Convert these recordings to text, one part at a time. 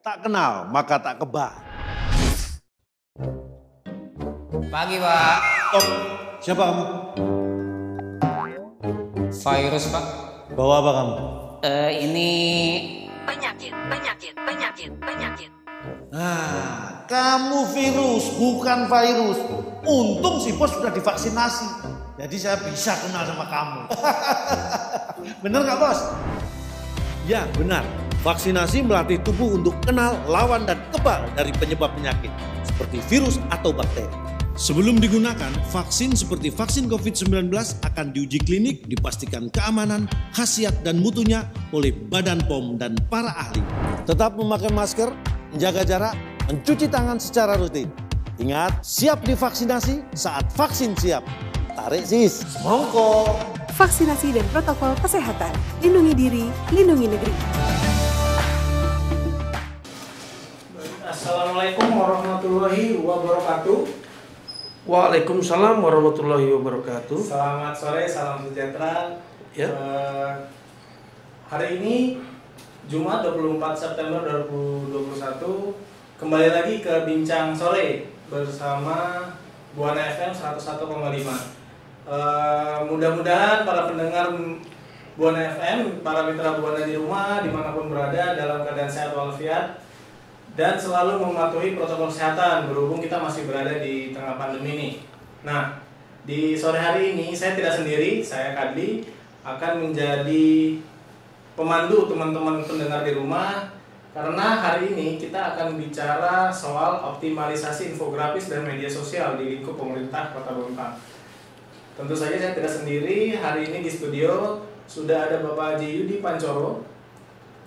Tak kenal maka tak kebal. Pagi, Pak. Oh, siapa kamu? Virus, Pak. Bawa apa kamu? Ini Penyakit. Nah, kamu virus, bukan virus. Untung si bos sudah divaksinasi. Jadi saya bisa kenal sama kamu. Bener nggak bos? Ya benar. Vaksinasi melatih tubuh untuk kenal, lawan, dan kebal dari penyebab penyakit seperti virus atau bakteri. Sebelum digunakan, vaksin seperti vaksin COVID-19 akan diuji klinik, dipastikan keamanan, khasiat, dan mutunya oleh Badan POM dan para ahli. Tetap memakai masker, menjaga jarak, mencuci tangan secara rutin. Ingat, siap divaksinasi saat vaksin siap. Tarik sis, semongko. Vaksinasi dan protokol kesehatan. Lindungi diri, lindungi negeri. Assalamualaikum warahmatullahi wabarakatuh. Waalaikumsalam warahmatullahi wabarakatuh. Selamat sore, salam sejahtera. Ya. Hari ini Jumat 24 September 2021 kembali lagi ke Bincang Sore bersama Buana FM 101,5. Mudah-mudahan para pendengar Buana FM, para mitra Buana di rumah dimanapun berada dalam keadaan sehat walafiat dan selalu mematuhi protokol kesehatan berhubung kita masih berada di tengah pandemi ini. Nah, di sore hari ini saya tidak sendiri, saya Kadli akan menjadi pemandu teman-teman pendengar di rumah karena hari ini kita akan bicara soal optimalisasi infografis dan media sosial di lingkup pemerintah Kota Bontang. Tentu saja saya tidak sendiri, hari ini di studio sudah ada Bapak Haji Yudi Pancoro,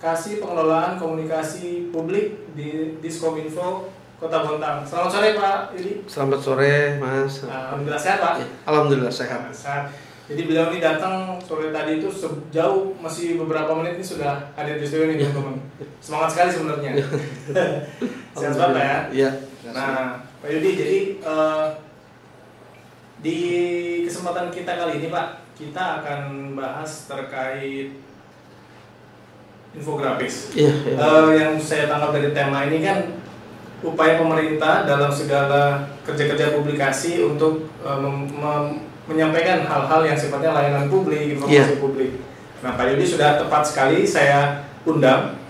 Kasih Pengelolaan Komunikasi Publik di Diskominfo Kota Bontang. Selamat sore Pak Yudi. Selamat sore Mas. Alhamdulillah sehat Pak. Ya, alhamdulillah sehat. Sehat. Jadi beliau ini datang sore tadi itu sejauh masih beberapa menit ini sudah hadir di studio ini teman-teman. Semangat sekali sebenarnya. Sehat Pak ya. Iya. Nah Pak Yudi, jadi di kesempatan kita kali ini Pak, kita akan bahas terkait infografis. Iya. Yang saya tangkap dari tema ini kan upaya pemerintah dalam segala kerja-kerja publikasi untuk menyampaikan hal-hal yang sifatnya layanan publik, informasi publik. Nah, Pak Yudi sudah tepat sekali saya undang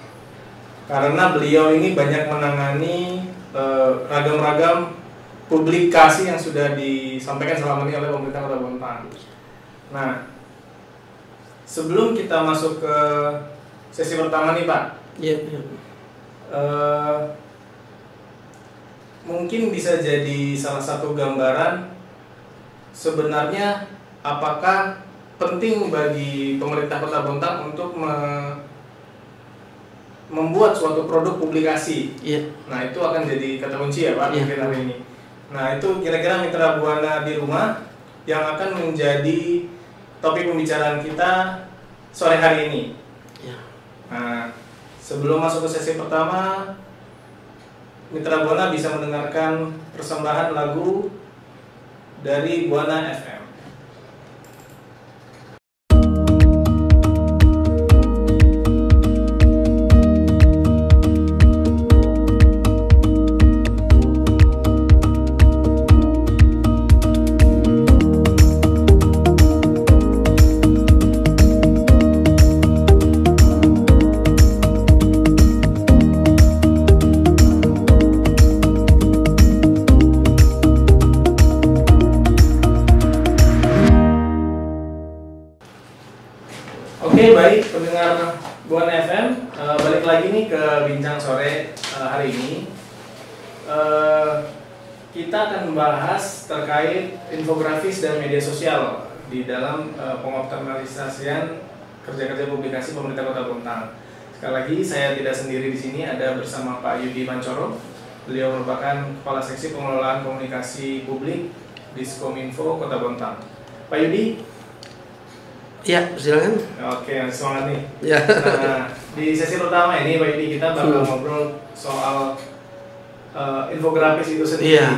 karena beliau ini banyak menangani ragam-ragam publikasi yang sudah disampaikan selama ini oleh pemerintah Kota Bontang. Nah, sebelum kita masuk ke sesi pertama nih Pak, Iya. Mungkin bisa jadi salah satu gambaran sebenarnya apakah penting bagi pemerintah Kota Bontang untuk membuat suatu produk publikasi. Iya. Nah itu akan jadi kata kunci ya Pak mungkin hari ini. Nah itu kira-kira mitra Buana di rumah yang akan menjadi topik pembicaraan kita sore hari ini. Nah, sebelum masuk ke sesi pertama, mitra Buana bisa mendengarkan persembahan lagu dari Buana FM. Oke, baik pendengar Buana FM, balik lagi nih ke Bincang Sore hari ini. Kita akan membahas terkait infografis dan media sosial di dalam pengoptimalisasian kerja-kerja publikasi pemerintah Kota Bontang. Sekali lagi saya tidak sendiri di sini, ada bersama Pak Yudi Pancoro. Beliau merupakan Kepala Seksi Pengelolaan Komunikasi Publik Diskominfo Kota Bontang. Pak Yudi. Ya, silakan. Oke, semangat nih. Ya. Nah, di sesi pertama ini Pak Yudi kita bakal ngobrol soal infografis itu sendiri. Iya.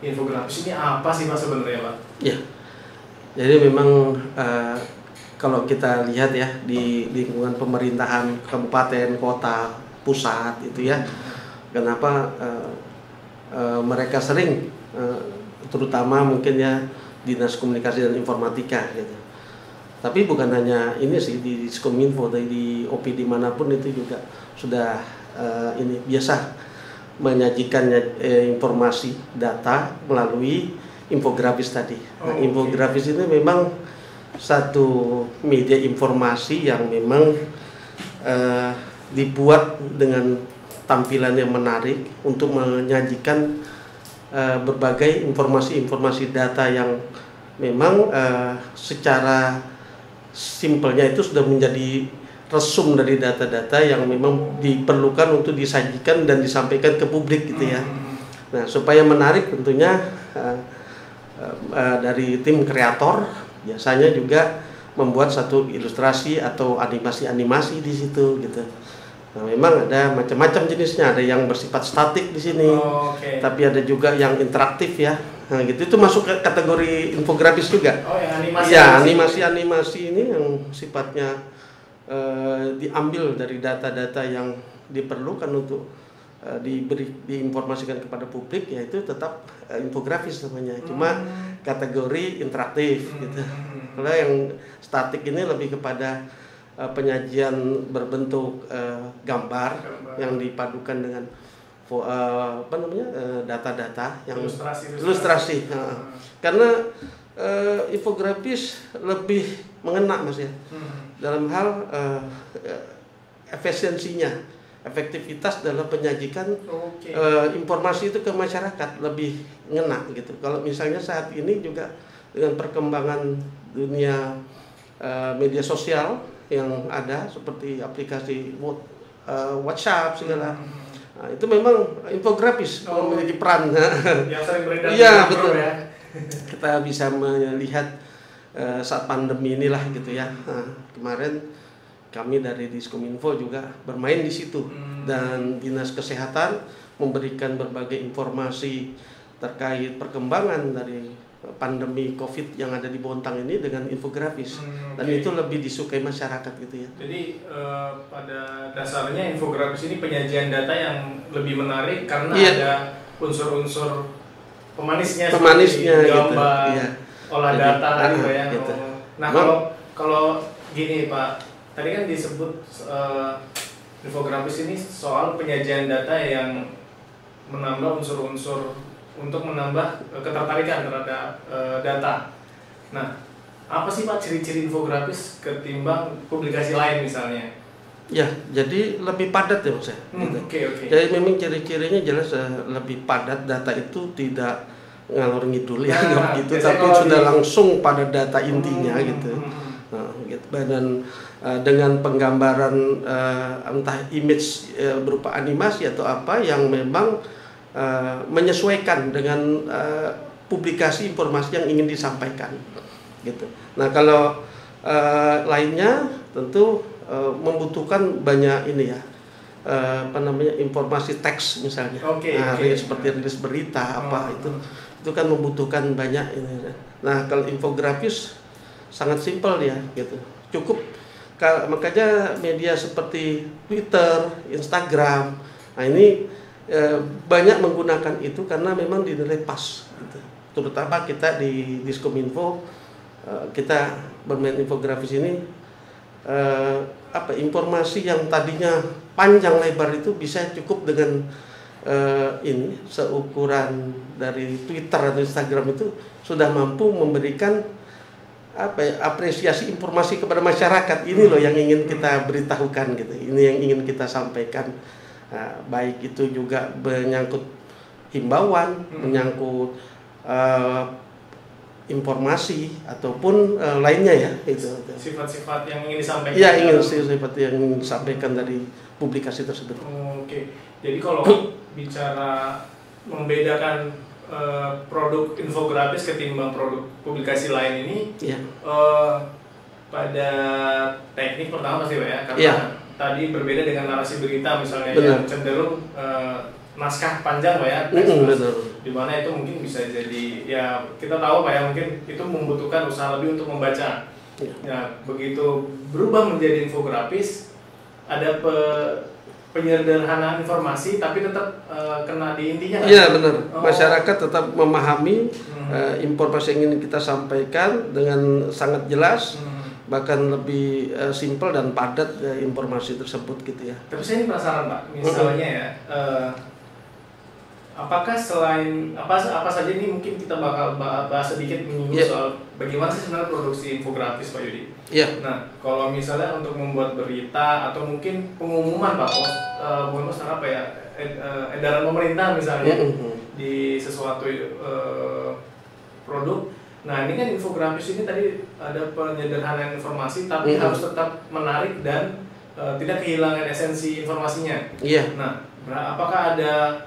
Infografis ini apa sih Pak sebenarnya Pak? Ya. Jadi memang kalau kita lihat ya di lingkungan pemerintahan kabupaten, kota pusat itu ya. Kenapa mereka sering terutama mungkin ya Dinas Komunikasi dan Informatika gitu. Tapi bukan hanya ini sih di Diskominfo, di OPD manapun itu juga sudah ini biasa menyajikan informasi data melalui infografis tadi. Nah, infografis ini memang satu media informasi yang memang dibuat dengan tampilan yang menarik untuk menyajikan berbagai informasi-informasi data yang memang secara simpelnya itu sudah menjadi resum dari data-data yang memang diperlukan untuk disajikan dan disampaikan ke publik gitu ya. Nah, supaya menarik tentunya dari tim kreator biasanya juga membuat satu ilustrasi atau animasi-animasi di situ gitu. Nah, memang ada macam-macam jenisnya, ada yang bersifat statik di sini, tapi ada juga yang interaktif ya. Nah, gitu itu masuk ke kategori infografis juga. Oh, yang animasi. Ya, animasi-animasi ini yang sifatnya diambil dari data-data yang diperlukan untuk diinformasikan kepada publik, yaitu tetap infografis namanya. Cuma kategori interaktif gitu. Kalau yang statik ini lebih kepada penyajian berbentuk gambar yang dipadukan dengan data-data yang ilustrasi. Karena infografis lebih mengena Mas ya, dalam hal efisiensinya, efektivitas dalam penyajikan informasi itu ke masyarakat lebih ngena gitu. Kalau misalnya saat ini juga dengan perkembangan dunia media sosial yang ada seperti aplikasi WhatsApp segala, nah, itu memang infografis memiliki peran. Yang sering beredar. Iya betul. Ya. Kita bisa melihat saat pandemi inilah gitu ya. Nah, kemarin kami dari Diskominfo juga bermain di situ dan Dinas Kesehatan memberikan berbagai informasi terkait perkembangan dari pandemi COVID yang ada di Bontang ini dengan infografis, dan itu lebih disukai masyarakat gitu ya. Jadi pada dasarnya infografis ini penyajian data yang lebih menarik karena ada unsur-unsur pemanisnya gambar, gitu. Olah data gitu ya. Gitu. Nah, kalau gini Pak, tadi kan disebut infografis ini soal penyajian data yang menambah unsur-unsur untuk menambah ketertarikan terhadap data. Nah, apa sih Pak ciri-ciri infografis ketimbang publikasi lain misalnya? Ya, jadi lebih padat ya Mas ya. Oke. Jadi memang ciri-cirinya jelas lebih padat, data itu tidak ngalor ngidul ya gitu, tapi sudah langsung pada data intinya gitu. Nah, gitu. Dan dengan penggambaran entah image berupa animasi atau apa yang memang menyesuaikan dengan publikasi informasi yang ingin disampaikan gitu. Nah, kalau lainnya tentu membutuhkan banyak ini ya, informasi teks misalnya. Seperti rilis berita itu kan membutuhkan banyak ini. Nah, kalau infografis sangat simpel ya gitu, cukup. Makanya media seperti Twitter, Instagram, nah ini banyak menggunakan itu karena memang dinilai pas gitu. Terutama kita di Diskominfo, kita bermain infografis ini informasi yang tadinya panjang lebar itu bisa cukup dengan ini seukuran dari Twitter atau Instagram itu sudah mampu memberikan apresiasi informasi kepada masyarakat. Ini loh yang ingin kita beritahukan gitu. Ini yang ingin kita sampaikan. Baik itu juga menyangkut himbauan, menyangkut informasi ataupun lainnya ya itu. Sifat-sifat yang ingin disampaikan. Iya, sifat yang ingin disampaikan dari publikasi tersebut. Oke. Jadi kalau bicara membedakan produk infografis ketimbang produk publikasi lain ini, pada teknik pertama pasti Pak ya, karena tadi berbeda dengan narasi berita misalnya yang cenderung naskah panjang Pak ya, di mana itu mungkin bisa jadi ya kita tahu Pak ya, mungkin itu membutuhkan usaha lebih untuk membaca. Ya, begitu berubah menjadi infografis, ada penyederhanaan informasi tapi tetap kena di intinya kan? Iya benar. Oh. Masyarakat tetap memahami informasi yang ingin kita sampaikan dengan sangat jelas, bahkan lebih simpel dan padat informasi tersebut gitu ya. Tapi saya ini penasaran Pak, misalnya ya, apakah selain apa saja ini mungkin kita bakal bahas sedikit menyinggung soal bagaimana sih sebenarnya produksi infografis Pak Yudi? Nah, kalau misalnya untuk membuat berita atau mungkin pengumuman Pak, bukan apa ya, edaran pemerintah misalnya di sesuatu produk. Nah, ini kan infografis ini tadi ada penyederhanaan informasi tapi harus tetap menarik dan tidak kehilangan esensi informasinya. Iya. Nah, apakah ada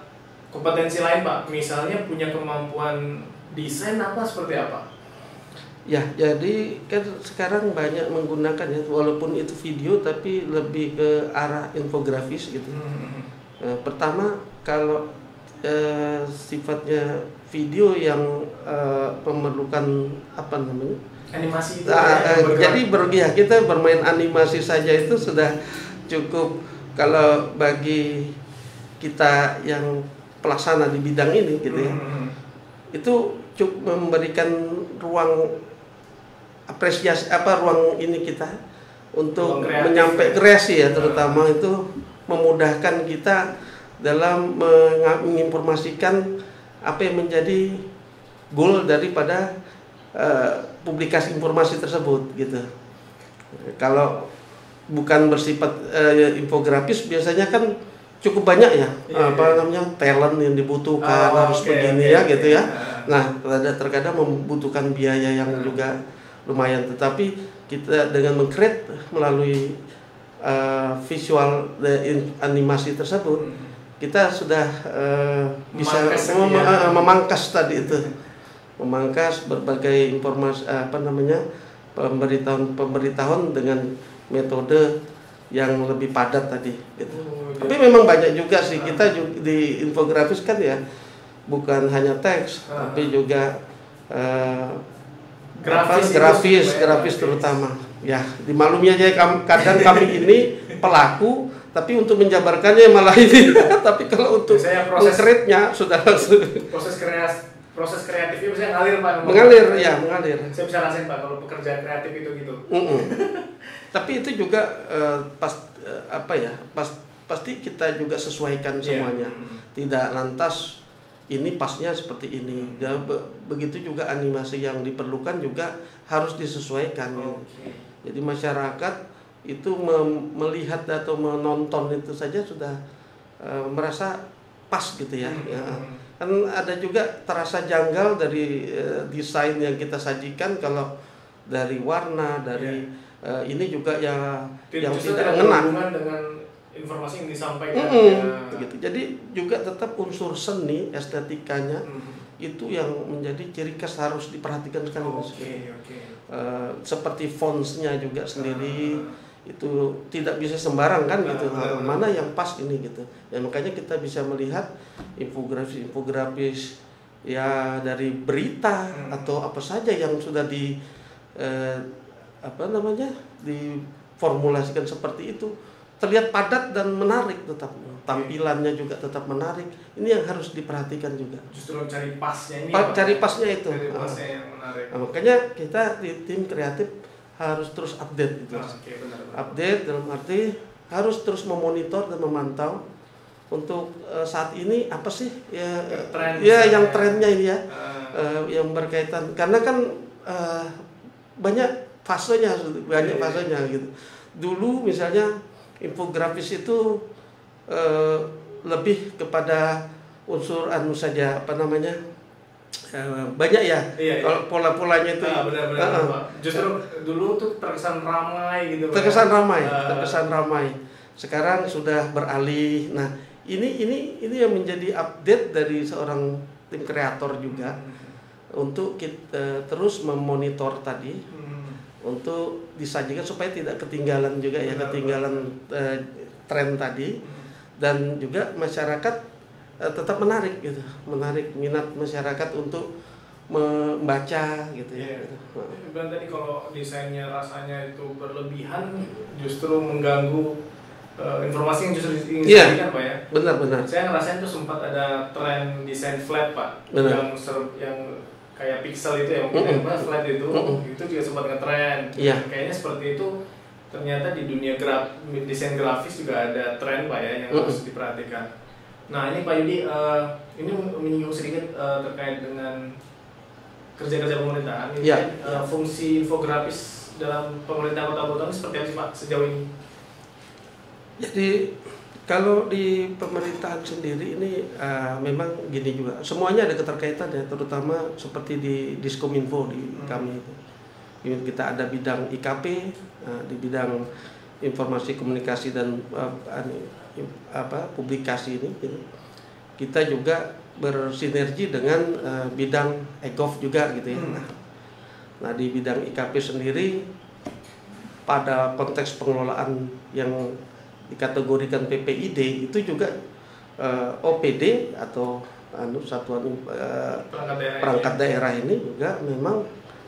kompetensi lain Pak? Misalnya punya kemampuan desain apa seperti apa? Ya, jadi kan sekarang banyak menggunakan ya, walaupun itu video tapi lebih ke arah infografis gitu. Pertama, kalau sifatnya video yang memerlukan apa namanya? Animasi itu jadi kita bermain animasi saja itu sudah cukup. Kalau bagi kita yang pelaksana di bidang ini gitu ya, itu cukup memberikan ruang apresiasi ruang ini kita untuk menyampaikan kreasi ya, terutama itu memudahkan kita dalam menginformasikan apa yang menjadi goal daripada publikasi informasi tersebut gitu. Kalau bukan bersifat infografis biasanya kan cukup banyak ya, namanya talent yang dibutuhkan, harus begini gitu ya. Nah, terkadang membutuhkan biaya yang juga lumayan, tetapi kita dengan meng-create melalui visual animasi tersebut, kita sudah bisa memangkas tadi itu, memangkas berbagai informasi pemberitahuan dengan metode yang lebih padat tadi gitu. Tapi memang banyak juga sih kita di infografis kan ya, bukan hanya teks tapi juga grafis terutama. Ya, dimaklumi aja kadang kami ini pelaku tapi untuk menjabarkannya malah ini. Tapi kalau untuk konkretnya sudah langsung proses kreatifnya bisa ngalir Pak. Mengalir. Saya bisa rasain Pak kalau pekerjaan kreatif itu gitu. Tapi itu juga pasti kita juga sesuaikan semuanya. Tidak lantas ini pasnya seperti ini. Ya, begitu juga animasi yang diperlukan juga harus disesuaikan. Jadi masyarakat itu melihat atau menonton itu saja sudah merasa pas gitu ya. Kan ada juga terasa janggal dari desain yang kita sajikan kalau dari warna, dari ini juga yang tidak ngena dengan informasi yang disampaikan. Begitu. Jadi juga tetap unsur seni estetikanya itu yang menjadi ciri khas harus diperhatikan sekali. Seperti fontsnya juga sendiri itu tidak bisa sembarang kan gitu. Mana yang pas ini gitu. Ya makanya kita bisa melihat infografis ya dari berita atau apa saja yang sudah diformulasikan seperti itu terlihat padat dan menarik, tetap tampilannya juga tetap menarik. Ini yang harus diperhatikan juga. Justru cari pasnya ini. Cari pasnya itu. Pasnya yang menarik. Nah, makanya kita di tim kreatif harus terus update gitu. Benar. Update dalam arti harus terus memonitor dan memantau untuk saat ini apa sih yang trennya ini ya, yang berkaitan karena kan banyak fasenya gitu. Dulu misalnya infografis itu lebih kepada unsur saja banyak ya. Kalau pola-polanya itu benar. Justru dulu tuh terkesan ramai gitu. Terkesan ramai. Sekarang sudah beralih. Nah, ini yang menjadi update dari seorang tim kreator juga untuk kita terus memonitor tadi untuk disajikan supaya tidak ketinggalan juga ya, ketinggalan tren tadi, dan juga masyarakat tetap menarik gitu, menarik minat masyarakat untuk membaca gitu ya. Bilang tadi kalau desainnya rasanya itu berlebihan justru mengganggu informasi yang justru ingin Iya. disampaikan Pak ya. Benar-benar. Saya ngerasain tuh sempat ada tren desain flat Pak, Benar. yang kayak pixel itu ya, mungkin yang mana flat itu juga sempat ngetren. Iya. Kayaknya seperti itu. Ternyata di dunia desain grafis juga ada tren Pak ya yang harus diperhatikan. Nah ini Pak Yudi, ini menyinggung sedikit terkait dengan kerja-kerja pemerintahan. Ini Iya. fungsi infografis dalam pemerintah Kota Botol ini seperti apa sih Pak sejauh ini? Jadi kalau di pemerintahan sendiri ini memang gini juga, semuanya ada keterkaitan ya, terutama seperti di Diskominfo di kami itu. Kita ada bidang IKP, di bidang informasi komunikasi dan publikasi ini. Gitu. Kita juga bersinergi dengan bidang e-gov juga gitu ya. Nah di bidang IKP sendiri pada konteks pengelolaan yang dikategorikan PPID itu juga OPD atau satuan perangkat daerah ini juga memang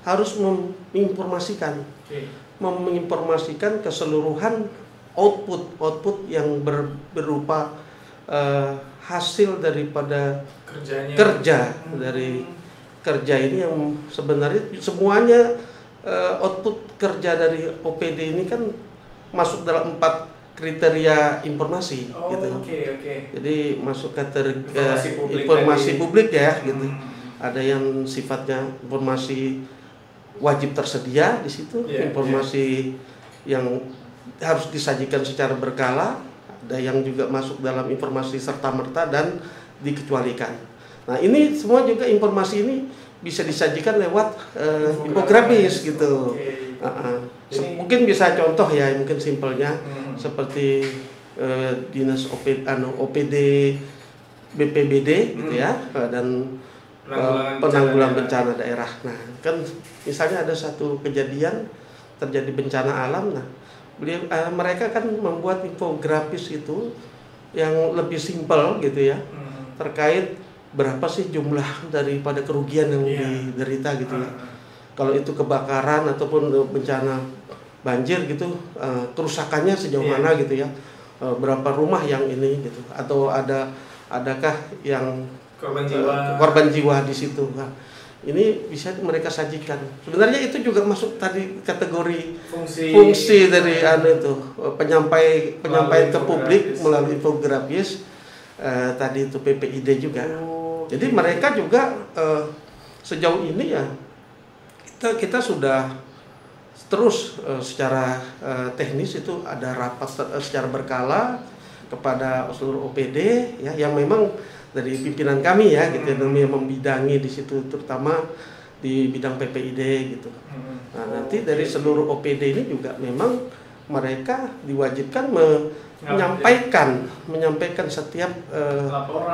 harus menginformasikan keseluruhan output yang berupa hasil daripada kerja ini yang sebenarnya semuanya output kerja dari OPD ini kan masuk dalam 4 kriteria informasi gitu. Jadi masuk kategori informasi publik ya gitu. Ada yang sifatnya informasi wajib tersedia di situ, informasi yang harus disajikan secara berkala, ada yang juga masuk dalam informasi serta-merta dan dikecualikan. Nah, ini semua juga informasi ini bisa disajikan lewat infografis gitu. Mungkin bisa contoh ya, mungkin simpelnya seperti dinas OPD BPBD gitu ya, dan penanggulangan bencana daerah. Nah, kan misalnya ada satu kejadian terjadi bencana alam, nah mereka kan membuat infografis itu yang lebih simpel gitu ya, terkait berapa sih jumlah daripada kerugian yang diderita gitu ya. Kalau itu kebakaran ataupun bencana banjir gitu, kerusakannya sejauh mana gitu ya, berapa rumah yang ini gitu, atau adakah yang korban jiwa di situ. Nah, ini bisa mereka sajikan. Sebenarnya itu juga masuk tadi kategori fungsi dari penyampaian ke publik melalui infografis tadi itu PPID juga. Jadi mereka juga sejauh ini ya kita sudah terus secara teknis itu ada rapat secara berkala kepada seluruh OPD ya, yang memang dari pimpinan kami ya gitu, yang membidangi di situ, terutama di bidang PPID gitu. Nah, nanti dari seluruh OPD ini juga memang mereka diwajibkan menyampaikan setiap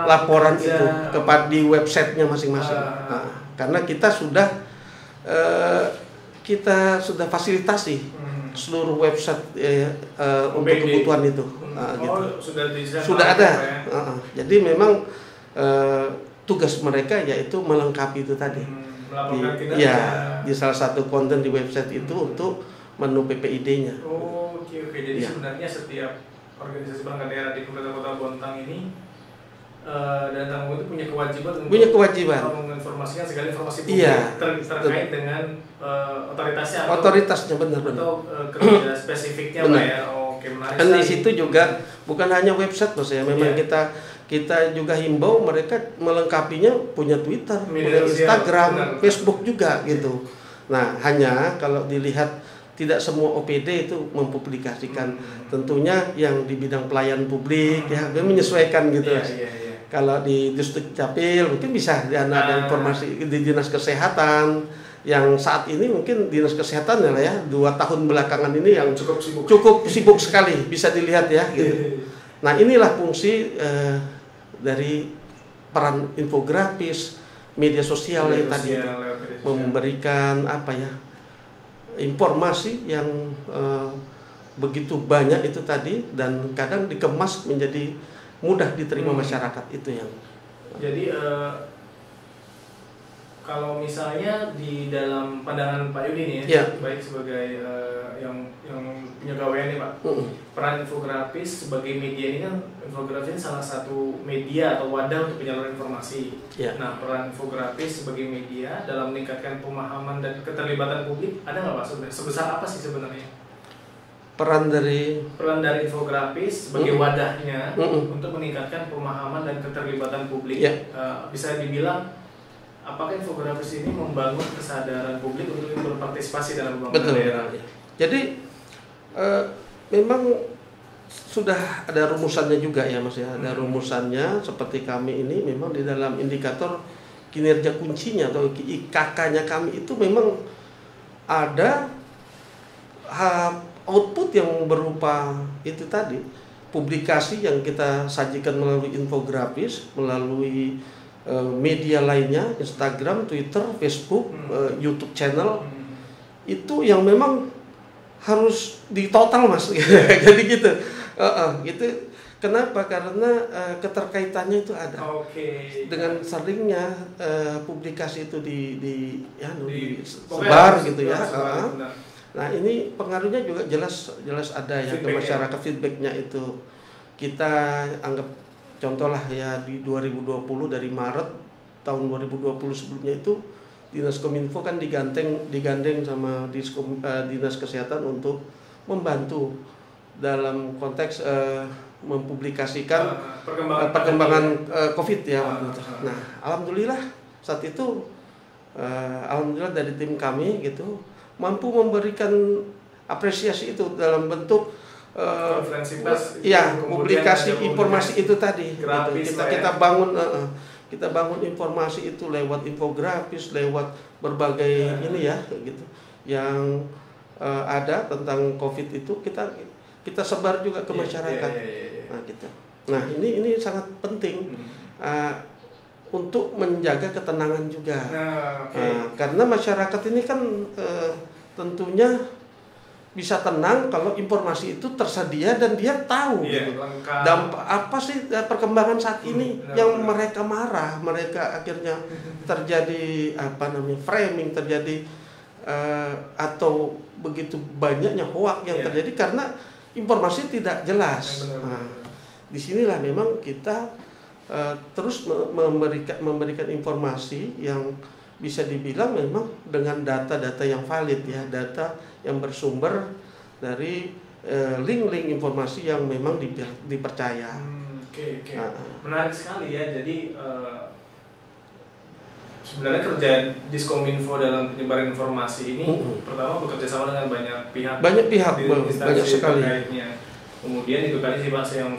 laporan itu kepada di websitenya masing-masing. Nah, karena kita sudah fasilitasi seluruh website untuk kebutuhan itu. Gitu. Sudah ada. Jadi memang tugas mereka yaitu melengkapi itu tadi. Di salah satu konten di website itu untuk menu PPID-nya. Jadi sebenarnya setiap organisasi perangkat daerah di Pemerintah Kota Bontang ini dan tanggung itu punya kewajiban untuk menginformasikan segala informasi publik terkait dengan otoritasnya benar. Atau kerja spesifiknya Pak ya. Oke, menarik. Dan di situ juga bukan hanya website Bos ya, memang kita juga himbau mereka melengkapinya punya Twitter, punya Instagram, Facebook juga gitu. Nah, hanya kalau dilihat tidak semua OPD itu mempublikasikan. Tentunya yang di bidang pelayanan publik ya, dia menyesuaikan gitu. Kalau di Distrik Capil mungkin bisa ada informasi di Dinas Kesehatan yang saat ini mungkin Dinas Kesehatan ya 2 tahun belakangan ini yang cukup sibuk sekali, bisa dilihat ya gitu. Nah, inilah fungsi dari peran infografis, media sosial yang tadi memberikan informasi yang begitu banyak itu tadi, dan kadang dikemas menjadi mudah diterima masyarakat itu yang. Jadi kalau misalnya di dalam pandangan Pak Yudi nih baik sebagai yang punya gawean nih Pak. peran infografis sebagai media ini kan, infografis salah satu media atau wadah untuk penyaluran informasi. Ya. Nah, peran infografis sebagai media dalam meningkatkan pemahaman dan keterlibatan publik ada nggak Pak sebenarnya? Sebesar apa sih sebenarnya? Peran dari Infografis sebagai wadahnya untuk meningkatkan pemahaman dan keterlibatan publik. Ya. Bisa dibilang apakah infografis ini membangun kesadaran publik untuk berpartisipasi dalam pembangunan daerah? Jadi memang sudah ada rumusannya juga ya Mas ya. Ada rumusannya seperti kami ini memang di dalam indikator kinerja kuncinya atau IKK-nya kami itu memang ada output yang berupa itu tadi, publikasi yang kita sajikan melalui infografis, melalui media lainnya, Instagram, Twitter, Facebook, YouTube channel, itu yang memang harus ditotal Mas. Jadi gitu. Itu kenapa? Karena keterkaitannya itu ada. Dengan seringnya publikasi itu disebar gitu ya. Nah, ini pengaruhnya juga jelas ada ya ke masyarakat. Feedbacknya itu kita anggap contoh lah ya, di 2020 dari Maret tahun 2020 sebelumnya itu Dinas Kominfo kan digandeng sama Dinas Kesehatan untuk membantu dalam konteks mempublikasikan perkembangan COVID ya waktu itu. Nah, alhamdulillah saat itu alhamdulillah dari tim kami gitu mampu memberikan apresiasi itu dalam bentuk konferensi pers, publikasi informasi itu tadi. Grafis, Kita bangun informasi itu lewat infografis, lewat berbagai ini ya gitu. Yang ada tentang COVID itu kita sebar juga ke masyarakat. Nah, gitu. Nah, ini sangat penting untuk menjaga ketenangan juga. Karena masyarakat ini kan tentunya bisa tenang kalau informasi itu tersedia dan dia tahu gitu. Dampak apa sih perkembangan saat ini yang mereka marah, mereka akhirnya terjadi framing terjadi atau begitu banyaknya hoak yang terjadi karena informasi tidak jelas. Nah, disinilah memang kita terus memberikan informasi yang bisa dibilang memang dengan data-data yang valid ya, data yang bersumber dari link-link informasi yang memang dipercaya. Menarik sekali ya. Jadi sebenarnya kerja Diskominfo dalam penyebaran informasi ini pertama bekerja sama dengan banyak pihak banyak sekali. Kemudian itu tadi sih Pak yang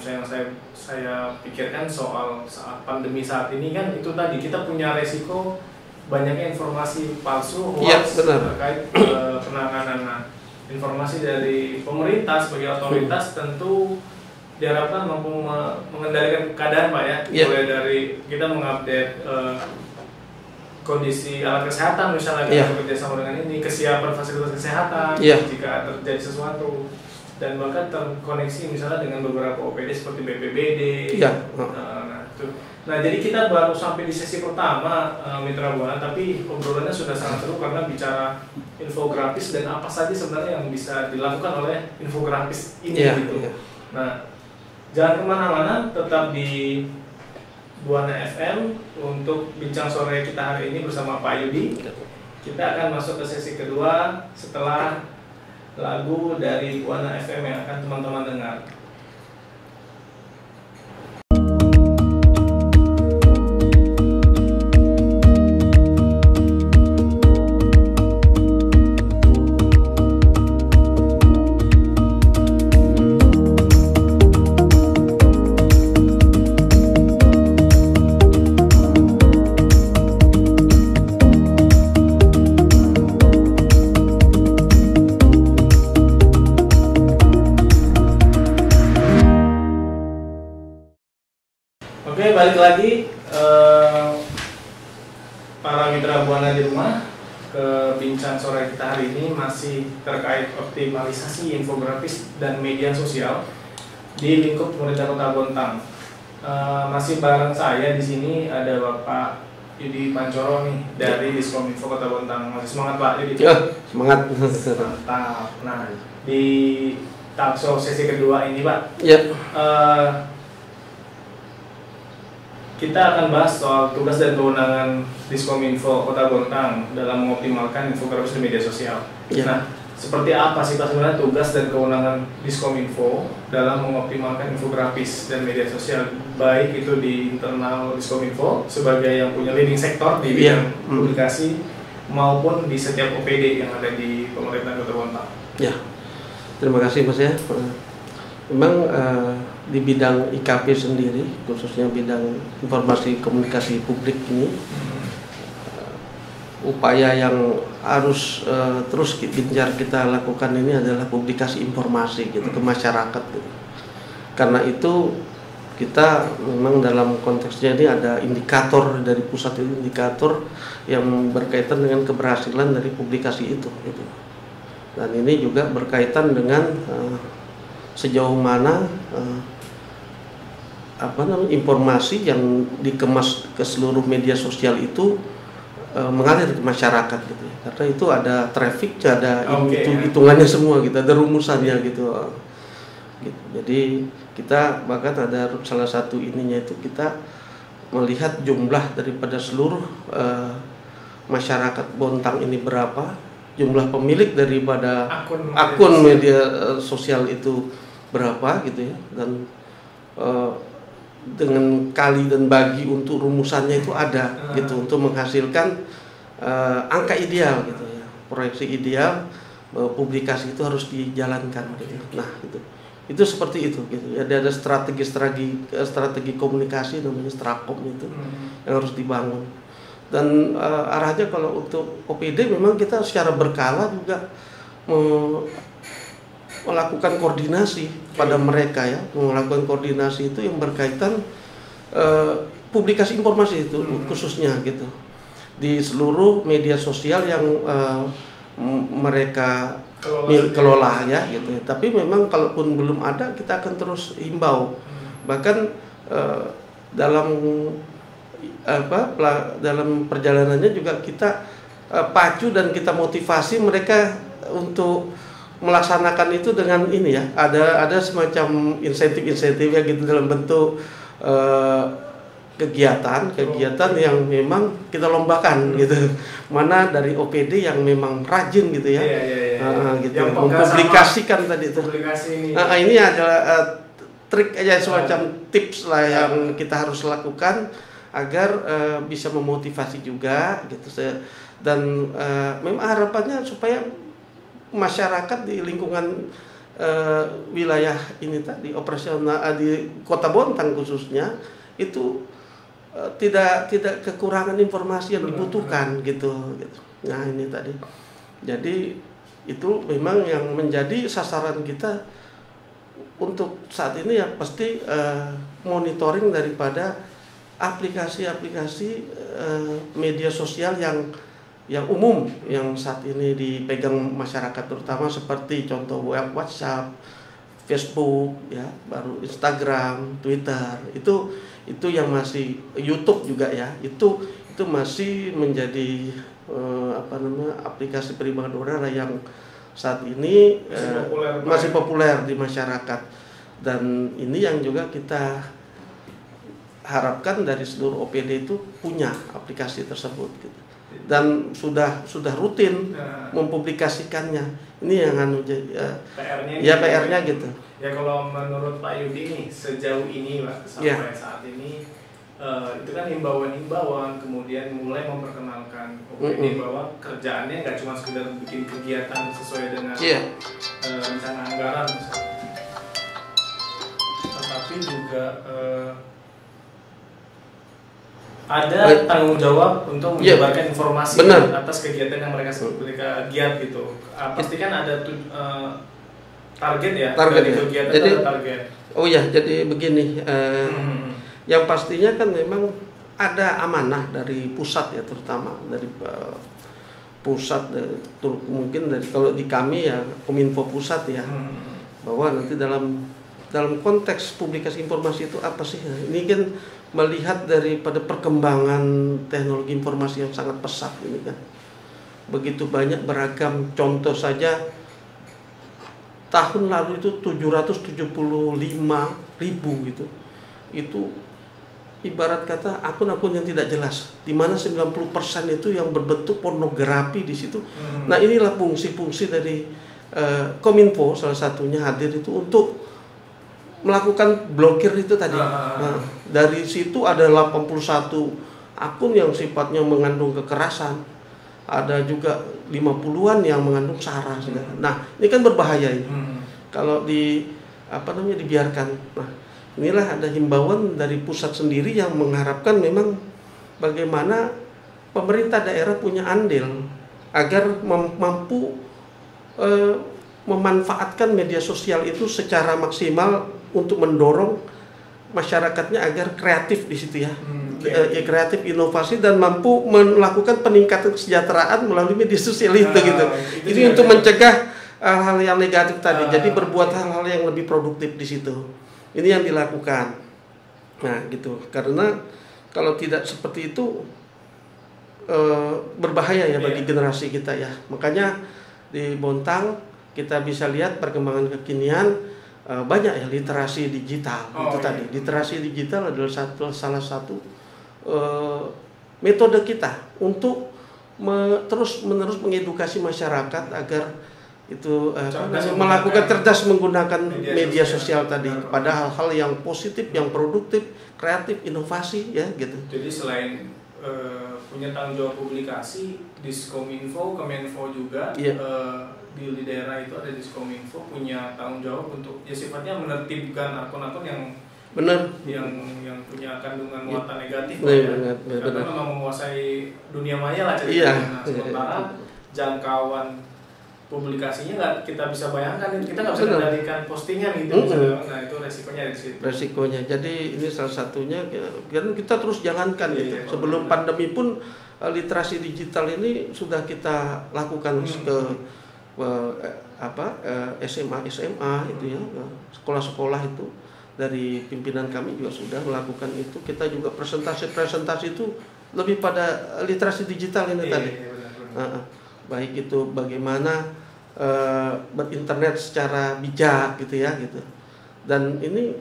saya pikirkan soal saat pandemi saat ini kan itu tadi kita punya resiko banyaknya informasi palsu, hoax terkait penanganan. Informasi dari pemerintah sebagai otoritas tentu diharapkan mampu mengendalikan keadaan Pak ya. Mulai dari kita mengupdate kondisi alat kesehatan misalnya kita bekerja sama dengan ini, kesiapan fasilitas kesehatan jika terjadi sesuatu, dan bahkan terkoneksi misalnya dengan beberapa OPD seperti BPBD. Nah, jadi kita baru sampai di sesi pertama Mitra Buana, tapi obrolannya sudah sangat seru karena bicara infografis dan apa saja sebenarnya yang bisa dilakukan oleh infografis ini gitu. Nah, jangan kemana-mana, tetap di Buana FM untuk bincang sore kita hari ini bersama Pak Yudi. Kita akan masuk ke sesi kedua setelah lagu dari Buana FM yang akan teman-teman dengar. Balik lagi para mitra Buana di rumah ke bincang sore kita hari ini masih terkait optimalisasi infografis dan media sosial di lingkup pemerintah Kota Bontang. Masih bareng saya di sini ada Bapak Yudi Pancoro nih dari Diskominfo Kota Bontang. Masih semangat Pak Yudi? Semangat. Mantap. Nah, di talk show sesi kedua ini, Pak. Ya. Kita akan bahas soal tugas dan kewenangan Diskominfo Kota Bontang dalam mengoptimalkan infografis di media sosial. Ya. Nah, seperti apa sih Pak sebenarnya tugas dan kewenangan Diskominfo dalam mengoptimalkan infografis dan media sosial, baik itu di internal Diskominfo sebagai yang punya leading sektor di bidang publikasi maupun di setiap OPD yang ada di pemerintahan Kota Bontang. Ya, terima kasih Mas ya. Memang di bidang IKP sendiri, khususnya bidang informasi komunikasi publik ini, upaya yang harus terus gencar kita lakukan ini adalah publikasi informasi gitu ke masyarakat gitu. Karena itu kita memang dalam konteksnya ini ada indikator dari pusat, itu indikator yang berkaitan dengan keberhasilan dari publikasi itu gitu. Dan ini juga berkaitan dengan sejauh mana informasi yang dikemas ke seluruh media sosial itu mengalir ke masyarakat gitu ya. Karena itu ada traffic, ada hitungannya semua gitu, ada rumusannya gitu. Jadi kita bahkan ada salah satu ininya itu kita melihat jumlah daripada seluruh masyarakat Bontang ini berapa, jumlah pemilik daripada akun media sosial itu berapa gitu ya, dan dengan kali dan bagi untuk rumusannya itu ada gitu untuk menghasilkan angka ideal gitu ya, proyeksi ideal publikasi itu harus dijalankan gitu. Nah itu seperti itu gitu. Ada strategi komunikasi namanya Strakom itu yang harus dibangun. Dan arahnya kalau untuk OPD memang kita secara berkala juga melakukan koordinasi pada mereka ya, melakukan koordinasi itu yang berkaitan publikasi informasi itu khususnya gitu di seluruh media sosial yang mereka kelola ya gitu. Tapi memang kalaupun belum ada kita akan terus himbau, bahkan dalam perjalanannya juga kita pacu dan kita motivasi mereka untuk melaksanakan itu dengan ini ya, ada semacam insentif ya gitu dalam bentuk kegiatan yang memang kita lombakan gitu, mana dari OPD yang memang rajin gitu ya, gitu mempublikasikan tadi itu. Ini adalah trik aja, semacam tips lah yang kita harus lakukan agar bisa memotivasi juga gitu. Dan memang harapannya supaya masyarakat di lingkungan wilayah ini tadi operasional di Kota Bontang khususnya itu tidak kekurangan informasi yang dibutuhkan gitu. Nah ini tadi, jadi itu memang yang menjadi sasaran kita untuk saat ini ya pasti monitoring daripada aplikasi-aplikasi media sosial yang umum yang saat ini dipegang masyarakat, terutama seperti contoh WhatsApp, Facebook ya, baru Instagram, Twitter, itu yang masih, YouTube juga ya, itu masih menjadi aplikasi primadona yang saat ini masih populer di masyarakat. Dan ini yang juga kita harapkan dari seluruh OPD itu punya aplikasi tersebut gitu. Dan sudah rutin mempublikasikannya. Ini yang PR-nya gitu. Ya kalau menurut Pak Yudi nih sejauh ini Pak sampai saat ini itu kan himbauan, kemudian mulai memperkenalkan OPD bahwa kerjaannya nggak cuma sekedar bikin kegiatan sesuai dengan rencana anggaran misalnya, tetapi juga ada tanggung jawab untuk menyebarkan informasi atas kegiatan yang mereka giat gitu. Pasti kan ada target ya, dari kegiatan jadi, ada target. Oh ya, jadi begini, yang pastinya kan memang ada amanah dari pusat ya, terutama dari pusat, mungkin dari kalau di kami ya Kominfo pusat ya, bahwa nanti dalam konteks publikasi informasi itu apa sih? Ini kan melihat daripada perkembangan teknologi informasi yang sangat pesat ini kan, begitu banyak beragam contoh saja tahun lalu itu 775.000 gitu. Itu ibarat kata akun-akun yang tidak jelas, di mana 90% itu yang berbentuk pornografi di situ. Nah, inilah fungsi-fungsi dari Kominfo salah satunya hadir itu untuk melakukan blokir itu tadi. Nah, dari situ ada 81 akun yang sifatnya mengandung kekerasan. Ada juga 50-an yang mengandung sara. Nah, ini kan berbahaya ini. Kalau dibiarkan. Nah, inilah ada himbauan dari pusat sendiri yang mengharapkan memang bagaimana pemerintah daerah punya andil agar mampu memanfaatkan media sosial itu secara maksimal untuk mendorong masyarakatnya agar kreatif di situ ya. Kreatif, inovasi, dan mampu melakukan peningkatan kesejahteraan melalui media sosial itu gitu. Ini untuk mencegah hal-hal yang negatif tadi. Jadi berbuat hal-hal yang lebih produktif di situ. Ini yang dilakukan. Nah, gitu. Karena kalau tidak seperti itu berbahaya ya bagi generasi kita ya. Makanya di Bontang kita bisa lihat perkembangan kekinian, banyak ya literasi digital. Tadi literasi digital adalah salah satu metode kita untuk terus-menerus mengedukasi masyarakat agar itu melakukan cerdas menggunakan media sosial tadi pada hal-hal yang positif, yang produktif, kreatif, inovasi ya gitu. Jadi selain punya tanggung jawab publikasi, Diskominfo, Kemenfo juga di daerah itu ada Diskominfo punya tanggung jawab untuk ya sifatnya menertibkan akun-akun yang benar yang punya kandungan muatan negatif benar. Karena memang menguasai dunia maya lah ceritanya. Sementara jangkauan publikasinya nggak kita bisa bayangkan, kita nggak bisa kendalikan postingan gitu. Nah, itu resikonya di situ. Resikonya. Jadi ini salah satunya karena kita terus jalankan gitu. Sebelum pandemi pun literasi digital ini sudah kita lakukan ke SMA itu ya, sekolah-sekolah itu. Dari pimpinan kami juga sudah melakukan itu. Kita juga presentasi itu lebih pada literasi digital ini tadi. Baik itu bagaimana berinternet secara bijak gitu ya gitu. Dan ini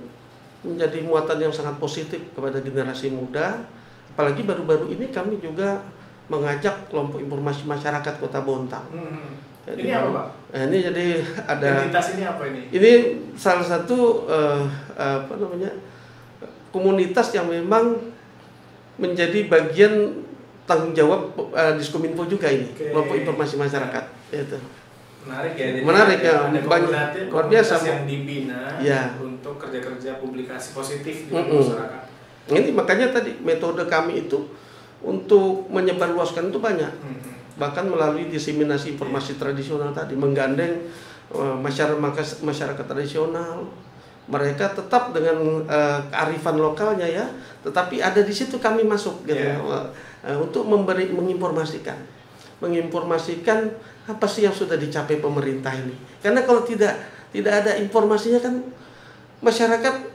menjadi muatan yang sangat positif kepada generasi muda. Apalagi baru-baru ini kami juga mengajak kelompok informasi masyarakat Kota Bontang. Jadi, ini apa Pak? Ini jadi ada. Identitas ini apa ini? Ini salah satu komunitas yang memang menjadi bagian tanggung jawab Diskominfo juga ini, kelompok informasi masyarakat. Itu. Menarik ya. Menarik ya. Banyak luar biasa yang dibina untuk kerja-kerja publikasi positif di masyarakat. Ini makanya tadi metode kami itu untuk menyebarluaskan itu banyak. Bahkan melalui diseminasi informasi tradisional tadi, menggandeng masyarakat tradisional, mereka tetap dengan kearifan lokalnya ya, tetapi ada di situ kami masuk gitu untuk menginformasikan apa sih yang sudah dicapai pemerintah ini. Karena kalau tidak ada informasinya kan masyarakat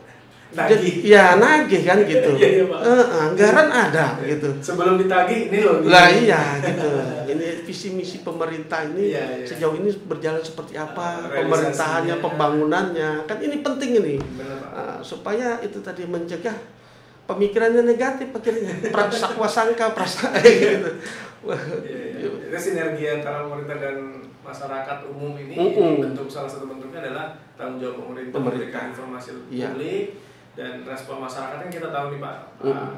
nagih kan gitu. Anggaran ada gitu. Sebelum ditagih ini loh. Lah iya gitu. Ini visi misi pemerintah ini sejauh ini berjalan seperti apa, pemerintahannya, pembangunannya. Kan ini penting ini. Supaya itu tadi mencegah pemikirannya negatif akhirnya. Prasangka gitu. Itu sinergi antara pemerintah dan masyarakat umum ini bentuk salah satu bentuknya adalah tanggung jawab pemerintah memberikan informasi publik. Dan respon masyarakat yang kita tahu nih Pak,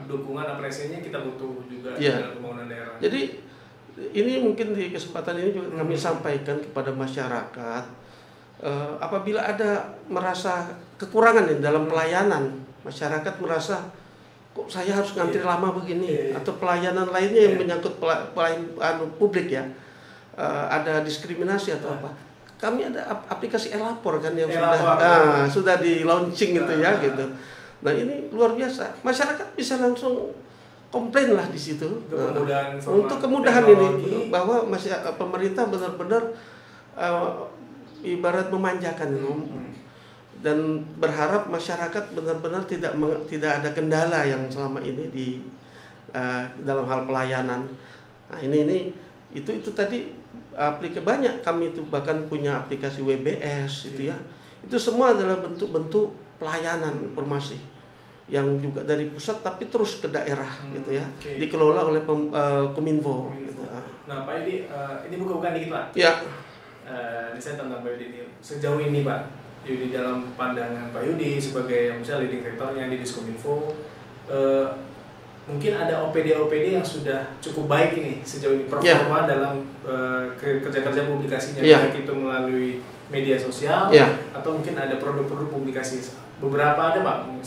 dukungan apresiasinya kita butuh juga dalam pembangunan daerah. Jadi ini mungkin di kesempatan ini juga kami sampaikan kepada masyarakat, apabila ada merasa kekurangan dalam pelayanan, masyarakat merasa kok saya harus ngantri lama begini, atau pelayanan lainnya yang menyangkut pelayanan publik ya, ada diskriminasi atau apa. Kami ada aplikasi e-lapor kan yang sudah di launching gitu ya gitu. Nah ini luar biasa. Masyarakat bisa langsung komplain lah di situ. Untuk kemudahan ini bahwa pemerintah benar-benar ibarat memanjakan dan berharap masyarakat benar-benar tidak ada kendala yang selama ini di dalam hal pelayanan. Nah ini itu tadi banyak kami itu bahkan punya aplikasi WBS itu ya. Itu semua adalah bentuk-bentuk pelayanan informasi yang juga dari pusat tapi terus ke daerah gitu ya. Dikelola oleh Kominfo. Gitu. Nah Pak Yudi, ini bukan dikit Pak. Ya. Ini saya tentang Pak Yudi ini. Sejauh ini Pak Yudi, dalam pandangan Pak Yudi sebagai misalnya leading rektornya di Diskominfo, mungkin ada OPD yang sudah cukup baik ini sejauh ini performa dalam kerja-kerja publikasinya, baik itu melalui media sosial atau mungkin ada produk-produk publikasi. Beberapa ada Pak.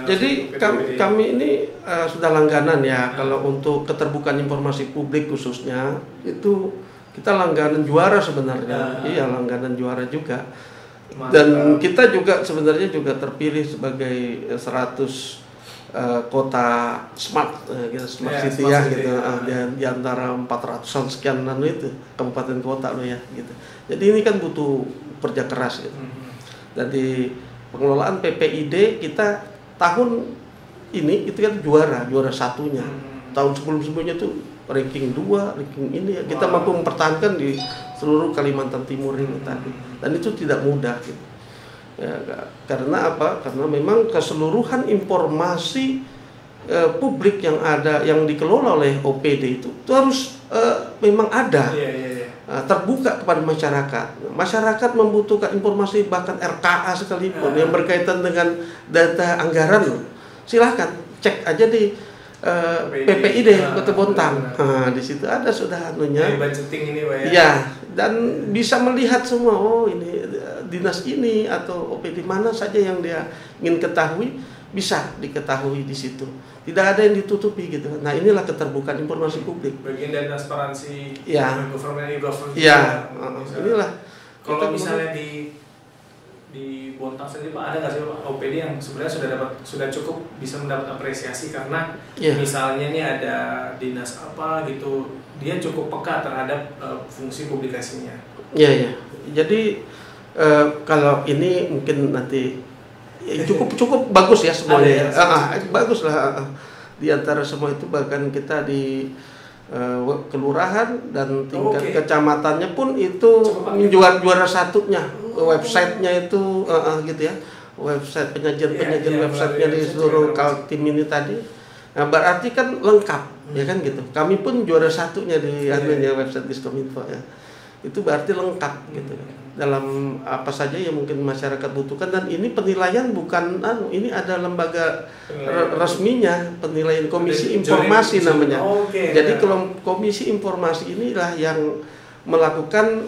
Jadi kami ini sudah langganan ya. Kalau untuk keterbukaan informasi publik khususnya itu kita langganan juara sebenarnya. Iya, langganan juara juga. Mantap. Dan kita juga sebenarnya juga terpilih sebagai 100 kota smart city ya gitu. Di antara 400-an sekian itu kabupaten kota loh ya gitu. Jadi ini kan butuh kerja keras gitu. Jadi pengelolaan PPID kita tahun ini itu kan juara satunya. Tahun sebelumnya tuh ranking 2, ranking ini ya. Kita mampu mempertahankan di seluruh Kalimantan Timur ini tadi. Dan itu tidak mudah gitu. Ya, karena apa? Karena memang keseluruhan informasi publik yang ada yang dikelola oleh OPD itu harus memang ada. Terbuka kepada masyarakat. Masyarakat membutuhkan informasi bahkan RKA sekalipun yang berkaitan dengan data anggaran. Silahkan cek aja di PPID Kota Bontang. Di situ ada sudah anunya. Budgeting ini Pak ya. Ya, dan bisa melihat semua. Oh ini dinas ini atau OPD mana saja yang dia ingin ketahui bisa diketahui di situ. Tidak ada yang ditutupi gitu. Nah inilah keterbukaan informasi publik. Bagian dari transparansi government. Ya, inilah. Kalau misalnya di Bontang sendiri Pak, ada nggak sih Pak OPD yang sebenarnya sudah cukup bisa mendapat apresiasi karena misalnya ini ada dinas apa gitu, dia cukup peka terhadap fungsi publikasinya. Iya. Jadi kalau ini mungkin nanti cukup bagus ya semuanya. Bagus lah di antara semua itu, bahkan kita di kelurahan dan tingkat kecamatannya pun itu juara satunya. Websitenya itu gitu ya, website penyajian websitenya di seluruh Kaltim ini tadi. Nah, berarti kan lengkap ya kan gitu. Kami pun juara satunya di website Diskominfo ya. Itu berarti lengkap gitu dalam apa saja yang mungkin masyarakat butuhkan. Dan ini penilaian bukan ini ada lembaga resminya, penilaian komisi informasi namanya. Jadi kalau komisi informasi inilah yang melakukan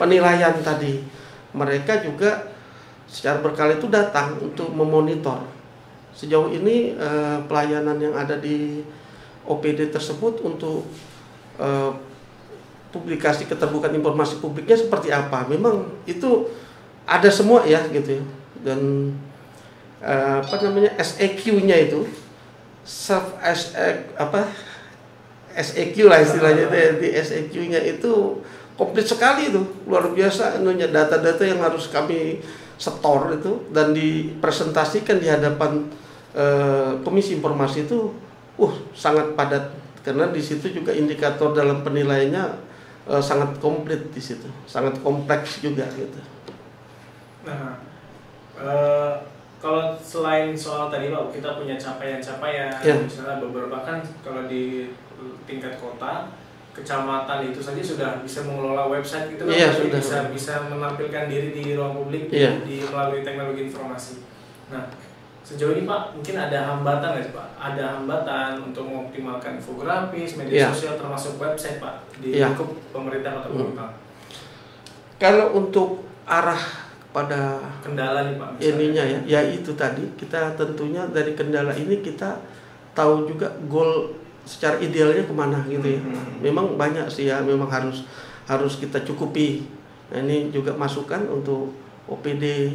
penilaian tadi. Mereka juga secara berkala itu datang untuk memonitor sejauh ini pelayanan yang ada di OPD tersebut untuk publikasi keterbukaan informasi publiknya seperti apa. Memang itu ada semua ya gitu ya. Dan SEQ-nya itu SEQ lah istilahnya. Di SEQ-nya itu komplit sekali itu, luar biasa data-data yang harus kami setor itu dan dipresentasikan di hadapan komisi informasi itu sangat padat, karena di situ juga indikator dalam penilaiannya sangat komplit di situ, sangat kompleks juga gitu. Nah, kalau selain soal tadi Pak, kita punya capaian-capaian, misalnya beberapa kan kalau di tingkat kota, kecamatan itu saja sudah bisa mengelola website itu kan, bisa menampilkan diri di ruang publik melalui teknologi informasi. Nah, sejauh ini Pak, mungkin ada hambatan nggak sih Pak? Ada hambatan untuk mengoptimalkan infografis, media sosial termasuk website Pak di lingkup pemerintah atau Bontang? Kalau untuk arah pada kendala nih Pak, ininya ya itu tadi kita tentunya dari kendala ini kita tahu juga goal secara idealnya kemana gitu ya. Memang banyak sih ya, memang harus kita cukupi. Nah, ini juga masukan untuk OPD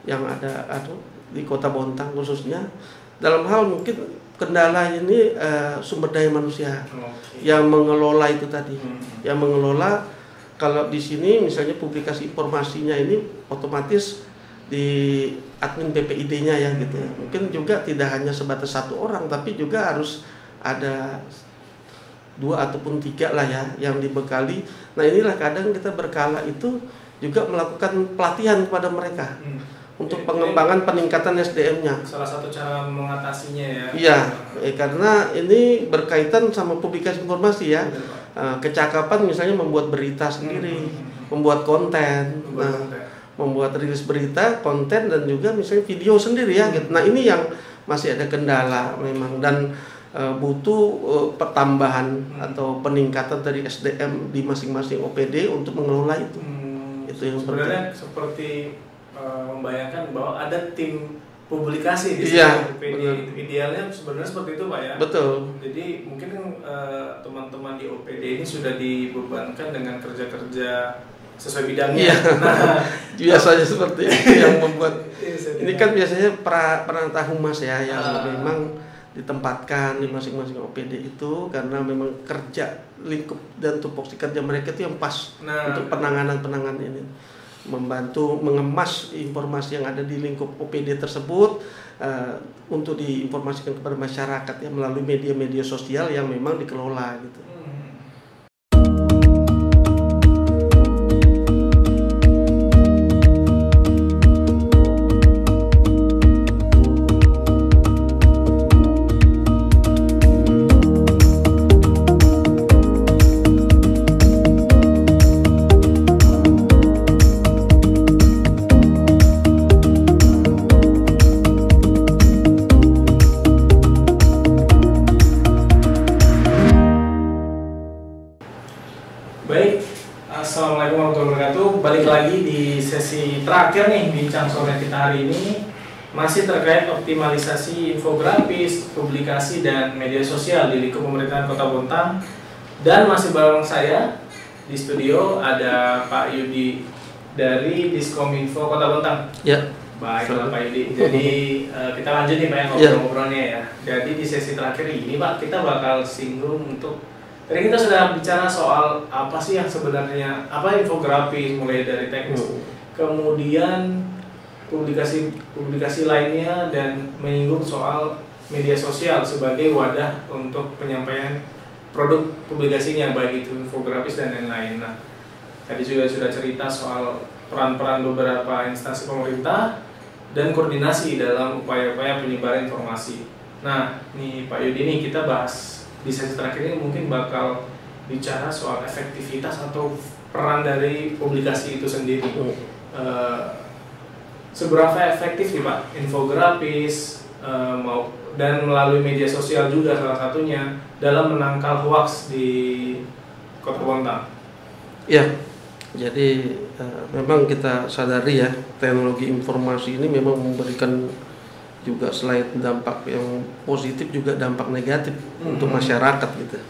yang ada di Kota Bontang khususnya dalam hal mungkin kendala ini sumber daya manusia yang mengelola itu tadi, yang mengelola. Kalau di sini misalnya publikasi informasinya ini otomatis di admin PPID-nya ya gitu ya. Mungkin juga tidak hanya sebatas satu orang, tapi juga harus ada 2 ataupun 3 lah ya yang dibekali. Nah inilah kadang kita berkala itu juga melakukan pelatihan kepada mereka untuk pengembangan peningkatan SDM-nya. Salah satu cara mengatasinya ya. Iya, karena ini berkaitan sama publikasi informasi ya. Kecakapan misalnya membuat berita sendiri, membuat konten, membuat rilis berita, konten dan juga misalnya video sendiri ya. Nah ini yang masih ada kendala memang dan butuh pertambahan atau peningkatan dari SDM di masing-masing OPD untuk mengelola itu. Itu yang sebenarnya penting. seperti membayangkan bahwa ada tim publikasi di OPD. Idealnya sebenarnya seperti itu Pak ya. Betul. Jadi mungkin teman-teman di OPD ini sudah dibebankan dengan kerja-kerja sesuai bidangnya. Nah, biasanya seperti itu yang membuat ini kan biasanya peranata humas ya yang memang ditempatkan di masing-masing OPD itu karena memang kerja lingkup dan tupoksi kerja mereka itu yang pas untuk penanganan ini, membantu mengemas informasi yang ada di lingkup OPD tersebut untuk diinformasikan kepada masyarakat ya melalui media-media sosial yang memang dikelola gitu. Baik, Assalamualaikum warahmatullahi wabarakatuh. Balik lagi di sesi terakhir nih bincang sore kita hari ini, masih terkait optimalisasi infografis, publikasi dan media sosial di lingkup pemerintahan Kota Bontang. Dan masih bareng saya di studio ada Pak Yudi dari Diskominfo Kota Bontang. Ya. Baiklah Pak Yudi. Jadi kita lanjut nih Pak ya ngobrol-ngobrolnya ya. Jadi di sesi terakhir ini Pak kita bakal singgung untuk tadi kita sudah bicara soal apa sih yang sebenarnya infografis mulai dari teknis, kemudian publikasi lainnya dan menyinggung soal media sosial sebagai wadah untuk penyampaian produk publikasinya baik itu infografis dan lain-lain. Nah, tadi juga sudah cerita soal peran-peran beberapa instansi pemerintah dan koordinasi dalam upaya-upaya penyebaran informasi. Nah, nih Pak Yudi nih kita bahas di sesi terakhir ini mungkin bakal bicara soal efektivitas atau peran dari publikasi itu sendiri. Seberapa efektif nih Pak infografis dan melalui media sosial juga salah satunya dalam menangkal hoaks di Kota Bontang? Ya, jadi memang kita sadari ya teknologi informasi ini memang memberikan juga selain dampak yang positif juga dampak negatif untuk masyarakat gitu.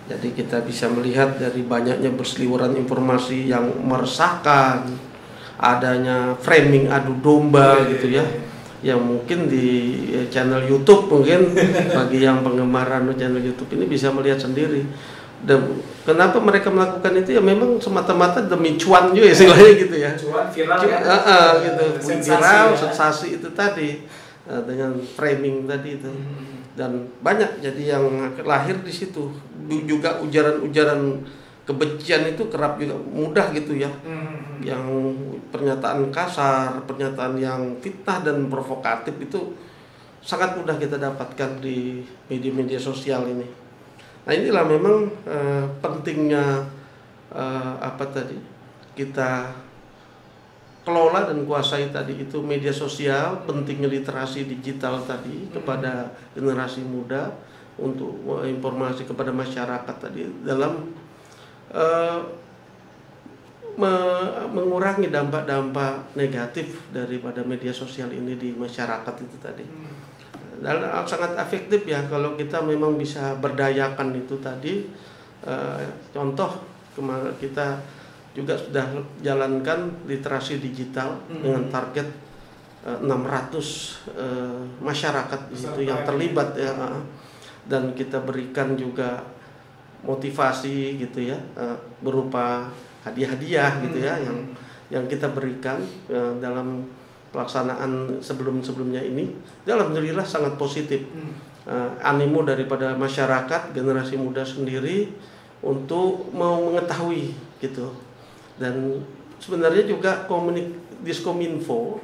Jadi kita bisa melihat dari banyaknya berseliweran informasi yang meresahkan, adanya framing adu domba gitu ya. Yang mungkin di channel YouTube mungkin bagi yang penggemar channel YouTube ini bisa melihat sendiri. Dan kenapa mereka melakukan itu ya memang semata-mata demi cuan juga istilahnya gitu ya. Cuan viral gitu. Viral, sensasi itu tadi. Dengan framing tadi itu dan banyak jadi yang lahir di situ juga ujaran-ujaran kebencian itu kerap juga mudah gitu ya yang pernyataan kasar, pernyataan yang fitnah dan provokatif itu sangat mudah kita dapatkan di media-media sosial ini. Nah inilah memang pentingnya kita kelola dan kuasai tadi itu media sosial, pentingnya literasi digital tadi kepada generasi muda untuk informasi kepada masyarakat tadi dalam mengurangi dampak-dampak negatif daripada media sosial ini di masyarakat itu tadi. Dan sangat efektif ya kalau kita memang bisa berdayakan itu tadi. Contoh kemarin kita juga sudah jalankan literasi digital dengan target 600 masyarakat di situ yang terlibat ya, dan kita berikan juga motivasi gitu ya berupa hadiah-hadiah gitu ya yang kita berikan dalam pelaksanaan sebelumnya ini. Alhamdulillah sangat positif animo daripada masyarakat generasi muda sendiri untuk mau mengetahui gitu. Dan sebenarnya juga Diskominfo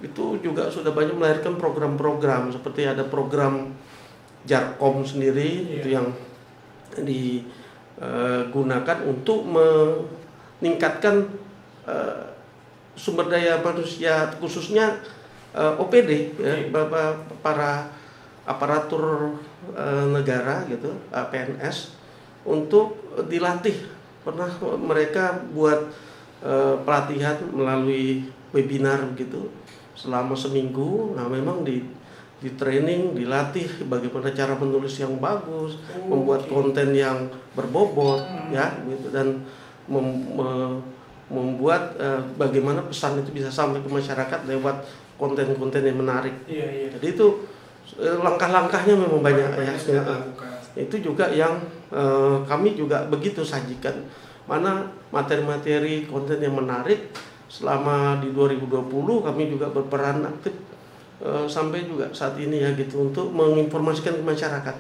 itu juga sudah banyak melahirkan program-program, seperti ada program Jarkom sendiri itu yang digunakan untuk meningkatkan sumber daya manusia, khususnya OPD ya, para aparatur negara gitu, PNS, untuk dilatih. Pernah mereka buat pelatihan melalui webinar gitu selama seminggu. Nah, memang di training, dilatih bagaimana cara menulis yang bagus, membuat konten yang berbobot ya gitu, dan membuat bagaimana pesan itu bisa sampai ke masyarakat lewat konten-konten yang menarik. Jadi itu langkah-langkahnya memang banyak ya. Itu juga yang kami juga begitu sajikan, mana materi-materi konten yang menarik. Selama di 2020 kami juga berperan aktif sampai juga saat ini ya gitu, untuk menginformasikan ke masyarakat,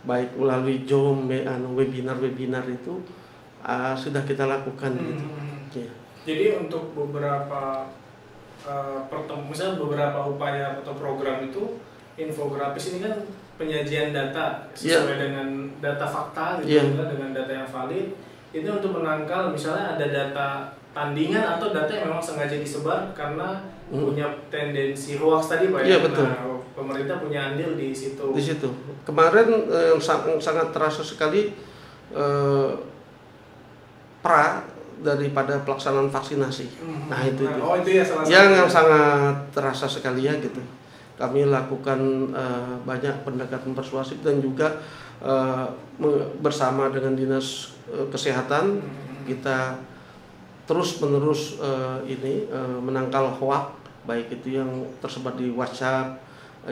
baik melalui JOM, webinar-webinar itu sudah kita lakukan gitu. Ya. Jadi untuk beberapa misalnya beberapa upaya atau program itu, infografis ini kan penyajian data sesuai dengan data fakta gitu, dengan data yang valid. Itu untuk menangkal misalnya ada data tandingan atau data yang memang sengaja disebar karena punya tendensi hoax tadi Pak. Iya, betul. Nah, pemerintah punya andil di situ. Di situ. Kemarin sangat terasa sekali daripada pelaksanaan vaksinasi. Nah, itu. Oh, itu ya salah satu. Yang sangat terasa sekali ya gitu. Kami lakukan banyak pendekatan persuasif dan juga bersama dengan Dinas Kesehatan kita terus-menerus menangkal hoax, baik itu yang tersebar di WhatsApp,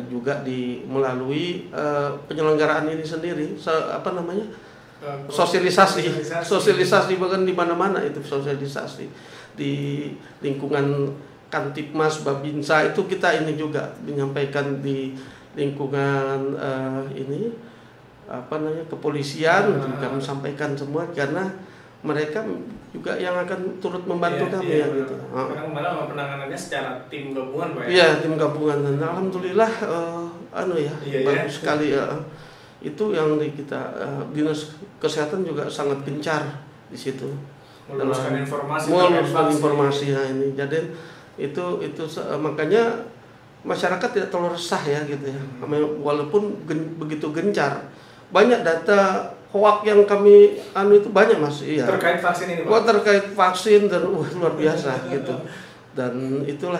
juga melalui penyelenggaraan ini sendiri, sosialisasi bahkan di mana-mana itu sosialisasi di lingkungan Kantipmas, Babinsa itu kita ini juga menyampaikan di lingkungan kepolisian juga menyampaikan semua, karena mereka juga yang akan turut membantu kami ya gitu. Sekarang malah penanganannya secara tim gabungan Pak ya? Iya, tim gabungan, dan alhamdulillah bagus sekali ya. Itu yang kita Dinas Kesehatan juga sangat gencar di situ. Meluruskan informasi ya ini. Jadi itu makanya masyarakat tidak terlalu resah ya gitu ya. Walaupun begitu gencar. Banyak data hoax yang kami itu banyak Mas. Iya. Terkait vaksin ini Pak. Terkait vaksin dan luar biasa gitu. Dan itulah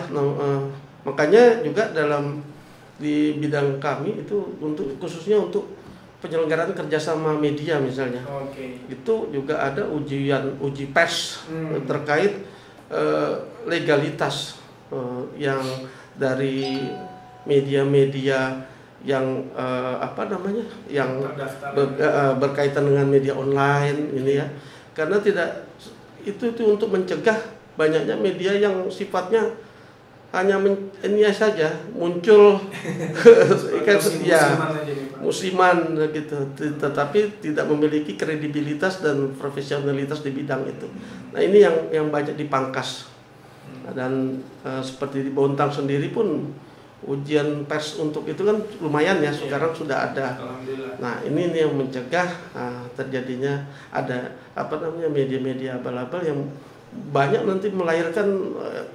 makanya juga di bidang kami itu khususnya untuk penyelenggaraan kerjasama media misalnya. Itu juga ada uji pers terkait legalitas yang dari media-media yang yang berkaitan dengan media online ini ya, karena itu untuk mencegah banyaknya media yang sifatnya hanya ini saja muncul musiman gitu, tetapi tidak memiliki kredibilitas dan profesionalitas di bidang itu. Nah, ini yang banyak dipangkas. Dan seperti di Bontang sendiri pun ujian pers untuk itu kan lumayan ya, sekarang sudah ada. Nah, ini yang mencegah terjadinya ada media-media abal-abal yang banyak nanti melahirkan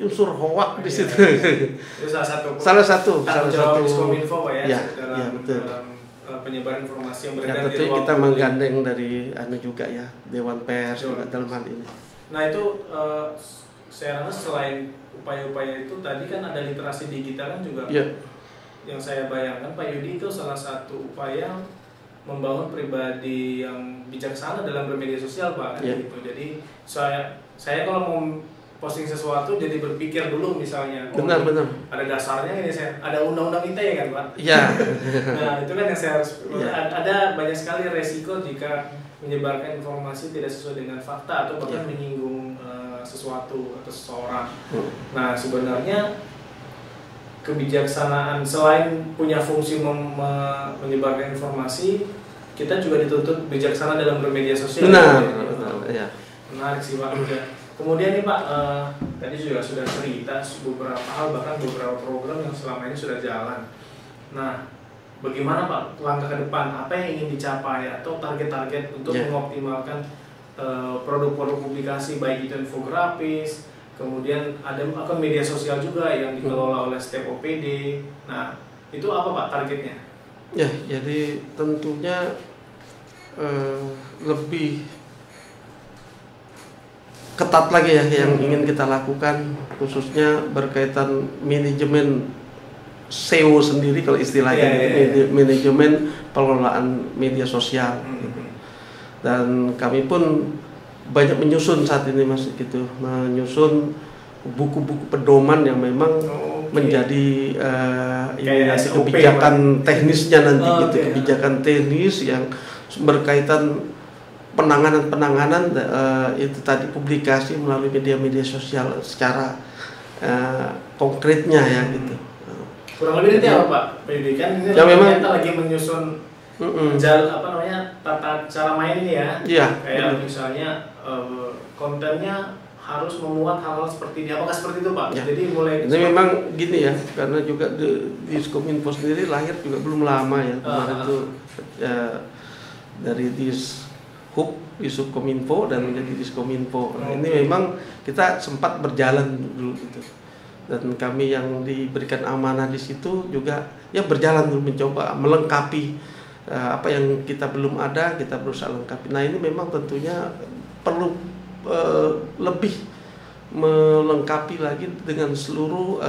unsur hoax di situ. Itu salah satu Diskominfo Pak ya, dalam penyebaran informasi yang beredar di ruang kita menggandeng dari juga ya Dewan Pers juga dalam hal ini. Nah, itu saya rasa selain upaya-upaya itu tadi kan ada literasi digital kan juga. Yang saya bayangkan Pak Yudi itu salah satu upaya membangun pribadi yang bijaksana dalam bermedia sosial Pak. Gitu. Jadi saya kalau mau posting sesuatu jadi berpikir dulu misalnya. Benar. Ada dasarnya ini ada undang-undang ITE kan Pak. Iya. Nah, itu kan yang saya harus ada banyak sekali resiko jika menyebarkan informasi tidak sesuai dengan fakta atau bahkan menyinggung sesuatu atau seseorang. Nah, sebenarnya kebijaksanaan selain punya fungsi menyebarkan informasi, kita juga dituntut bijaksana dalam bermedia sosial. Benar, ya. Menarik sih Pak. Kemudian nih Pak, tadi juga sudah cerita beberapa hal, bahkan beberapa program yang selama ini sudah jalan. Nah, bagaimana Pak langkah ke depan? Apa yang ingin dicapai atau target-target untuk mengoptimalkan produk-produk publikasi, baik itu infografis, kemudian ada akun media sosial juga yang dikelola oleh setiap OPD. Nah, itu apa Pak targetnya? Ya, jadi tentunya lebih ketat lagi ya yang ingin kita lakukan, khususnya berkaitan manajemen SEO sendiri kalau istilahnya, manajemen pengelolaan media sosial. Dan kami pun banyak menyusun saat ini Mas gitu, menyusun buku-buku pedoman yang memang menjadi kebijakan teknisnya nanti gitu, kebijakan teknis yang berkaitan penanganan itu tadi publikasi melalui media-media sosial secara konkretnya ya gitu. Kurang lebih nanti apa Pak pendidikan ini ya, memang kita lagi menyusun tata cara main ini ya. Kayak misalnya kontennya harus memuat hal-hal seperti ini. Apakah seperti itu Pak? Ya. Jadi mulai ini memang gini ya, karena juga di Diskominfo sendiri lahir juga belum lama ya. Kemarin itu dari Diskominfo dan menjadi Diskominfo. Nah, ini memang kita sempat berjalan dulu gitu. Dan kami yang diberikan amanah di situ juga ya berjalan dulu mencoba melengkapi apa yang kita belum ada, kita berusaha lengkapi. Nah, ini memang tentunya perlu lebih melengkapi lagi dengan seluruh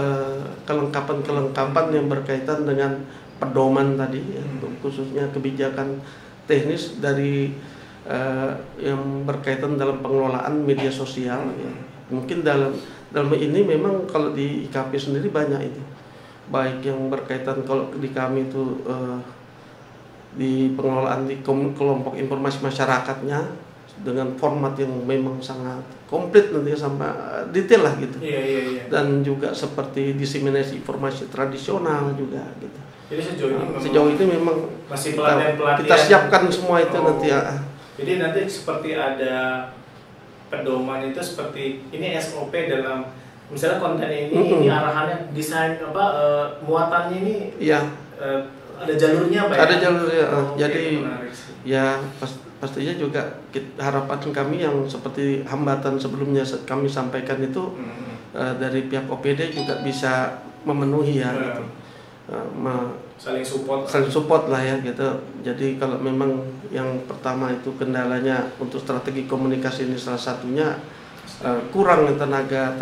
kelengkapan yang berkaitan dengan pedoman tadi ya, khususnya kebijakan teknis dari yang berkaitan dalam pengelolaan media sosial ya. Mungkin dalam ini memang kalau di IKP sendiri banyak itu, baik yang berkaitan kalau di kami itu di pengelolaan di kelompok informasi masyarakatnya dengan format yang memang sangat komplit nanti sampai detail lah gitu. Dan juga seperti diseminasi informasi tradisional juga gitu. Jadi sejauh ini memang masih kita siapkan semua itu nanti ya. Jadi nanti seperti ada pedoman itu seperti ini SOP dalam misalnya konten ini arahannya desain muatannya ini ada jalurnya Pak ya? Ada jalurnya. Jadi ya pastinya juga harapan kami yang seperti hambatan sebelumnya kami sampaikan itu dari pihak OPD juga bisa memenuhi ya gitu. Saling support lah ya gitu. Jadi kalau memang yang pertama itu kendalanya untuk strategi komunikasi ini salah satunya kurang tenaga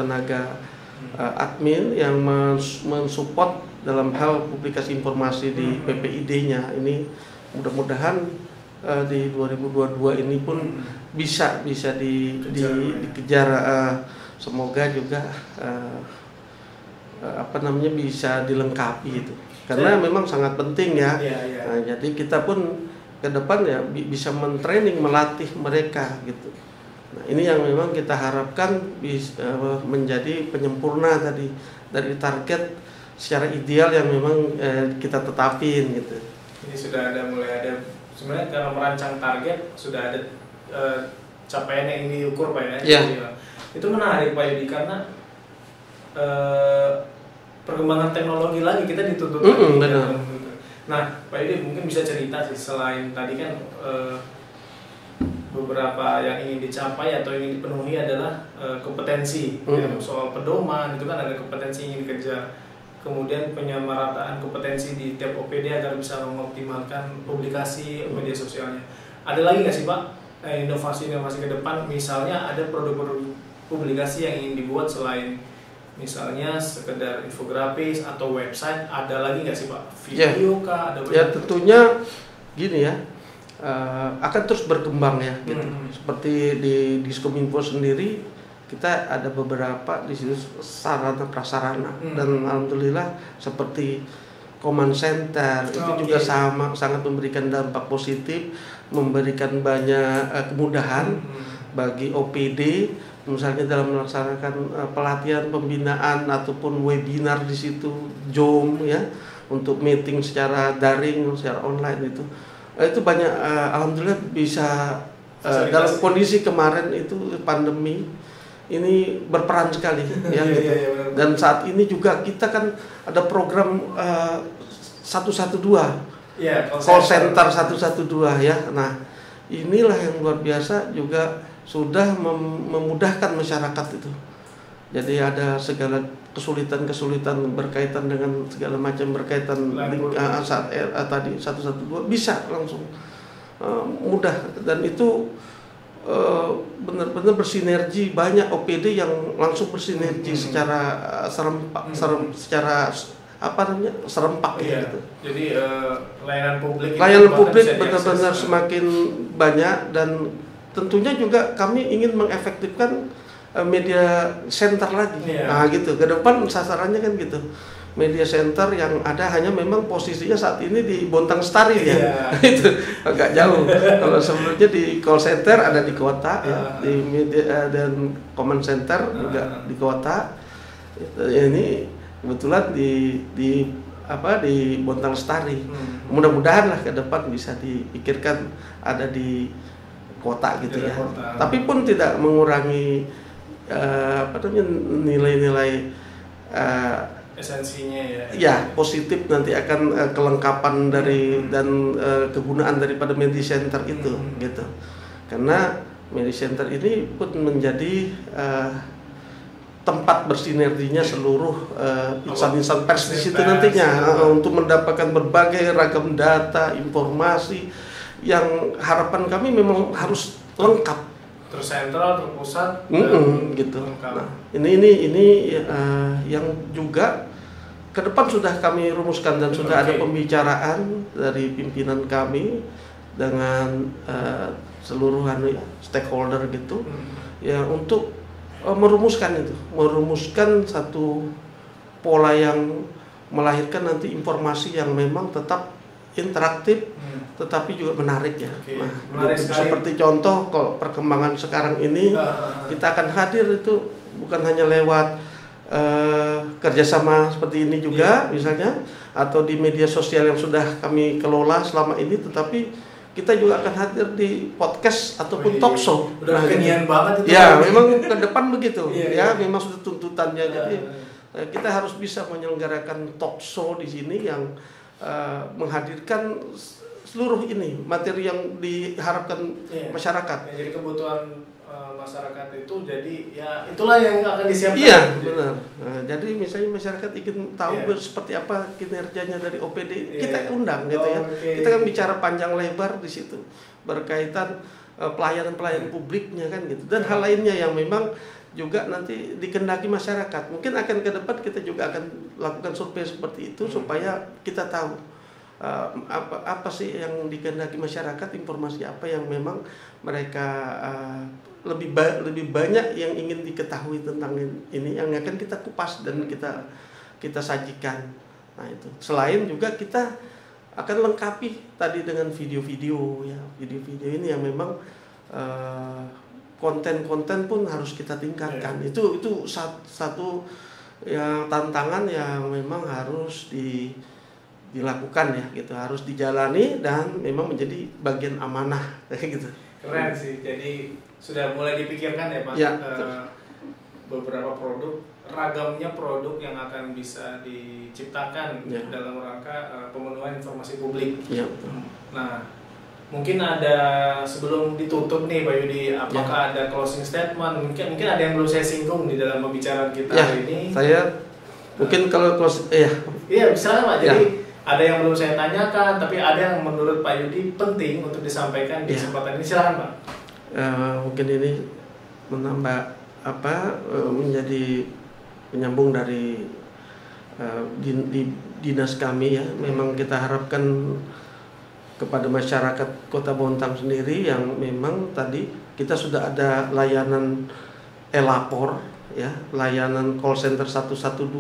admin yang mensupport dalam hal publikasi informasi di PPID-nya. Ini mudah-mudahan di 2022 ini pun bisa dikejar. Semoga juga bisa dilengkapi itu. Karena memang sangat penting ya. Nah, jadi kita pun ke depan ya bisa mentraining, melatih mereka gitu. Nah, ini yang memang kita harapkan bisa menjadi penyempurna tadi dari target secara ideal yang memang kita tetapin gitu. Ini sudah mulai ada sebenarnya kalau merancang target sudah ada capaian yang diukur Pak ya. Itu menarik Pak Yudi karena perkembangan teknologi lagi kita dituntut lagi. Nah, Pak Yudi mungkin bisa cerita sih selain tadi kan beberapa yang ingin dicapai atau ingin dipenuhi adalah kompetensi soal pedoman itu kan ada kompetensi yang ingin dikejar. Kemudian penyamarataan kompetensi di tiap OPD agar bisa mengoptimalkan publikasi media sosialnya. Ada lagi nggak sih Pak inovasi-inovasi ke depan? Misalnya ada produk-produk publikasi yang ingin dibuat selain misalnya sekedar infografis atau website, ada lagi nggak sih Pak? Video kah? Ada ya tentunya gini ya, akan terus berkembang ya gitu. Seperti di Diskominfo sendiri kita ada beberapa di situ sarana prasarana dan alhamdulillah seperti command center itu juga sangat memberikan dampak positif, memberikan banyak kemudahan bagi OPD misalnya dalam melaksanakan pelatihan pembinaan ataupun webinar di situ, Zoom ya, untuk meeting secara daring, secara online itu banyak. Alhamdulillah bisa dalam kondisi kemarin itu pandemi ini berperan sekali ya gitu. Dan saat ini juga kita kan ada program 112 call center 112 ya. Nah, inilah yang luar biasa juga sudah memudahkan masyarakat itu. Jadi ada segala kesulitan-kesulitan berkaitan dengan segala macam berkaitan saat tadi 112 bisa langsung mudah, dan itu benar-benar bersinergi, banyak OPD yang langsung bersinergi secara secara serempak gitu. Jadi layanan publik benar-benar semakin banyak, dan tentunya juga kami ingin mengefektifkan media center lagi. Nah gitu, ke depan sasarannya kan gitu. Media center yang ada hanya memang posisinya saat ini di Bontang Lestari ya. Itu agak jauh. Kalau sebelumnya di call center ada di kota ya, di media dan command center juga di kota. Ini kebetulan di Bontang Lestari. Mudah-mudahan lah ke depan bisa dipikirkan ada di kota gitu ya. Tapi pun tidak mengurangi nilai-nilai esensinya ya. Ya, positif nanti akan kelengkapan dari dan kegunaan daripada media center itu gitu. Karena media center ini pun menjadi tempat bersinerginya seluruh insan-insan pers di situ nantinya untuk mendapatkan berbagai ragam data, informasi yang harapan kami memang harus lengkap. Tersentral, terpusat, gitu. Nah, ini yang juga ke depan sudah kami rumuskan dan sudah ada pembicaraan dari pimpinan kami dengan seluruh stakeholder gitu, ya untuk merumuskan satu pola yang melahirkan nanti informasi yang memang tetap interaktif, tetapi juga menarik ya. Nah, seperti contoh kalau perkembangan sekarang ini kita akan hadir itu bukan hanya lewat kerjasama seperti ini juga misalnya, atau di media sosial yang sudah kami kelola selama ini, tetapi kita juga akan hadir di podcast ataupun talk show. Udah kekinian banget itu. Ya, memang ke depan begitu. Ya, memang sudah tuntutannya. Jadi kita harus bisa menyelenggarakan talk show di sini yang menghadirkan seluruh ini materi yang diharapkan masyarakat. Ya, jadi kebutuhan masyarakat itu, jadi ya itulah yang akan disiapkan. Iya, benar. Nah, jadi misalnya masyarakat ingin tahu seperti apa kinerjanya dari OPD, kita undang gitu ya. Kita kan bicara panjang lebar di situ berkaitan pelayanan publiknya kan gitu, dan hal lainnya yang memang juga nanti dikehendaki masyarakat. Mungkin akan ke depan kita juga akan lakukan survei seperti itu supaya kita tahu apa sih yang dikehendaki masyarakat, informasi apa yang memang mereka lebih banyak yang ingin diketahui tentang ini, yang akan kita kupas dan kita sajikan. Nah itu. Selain juga kita akan lengkapi tadi dengan video-video ya, video-video ini yang memang konten-konten pun harus kita tingkatkan. Itu satu yang tantangan yang memang harus dilakukan ya gitu, harus dijalani dan memang menjadi bagian amanah kayak gitu. Keren sih. Jadi sudah mulai dipikirkan ya Pak, beberapa produk, ragamnya produk yang akan bisa diciptakan dalam rangka pemenuhan informasi publik. Nah, mungkin ada, sebelum ditutup nih Pak Yudi, apakah ada closing statement? Mungkin ada yang belum saya singgung di dalam pembicaraan kita hari ini. Saya mungkin kalau closing bisa Pak. Jadi ada yang belum saya tanyakan, tapi ada yang menurut Pak Yudi penting untuk disampaikan di kesempatan ini. Silakan Pak. Mungkin ini menambah menjadi penyambung dari di dinas kami ya. Memang kita harapkan kepada masyarakat Kota Bontang sendiri yang memang tadi kita sudah ada layanan e-lapor ya, layanan call center 112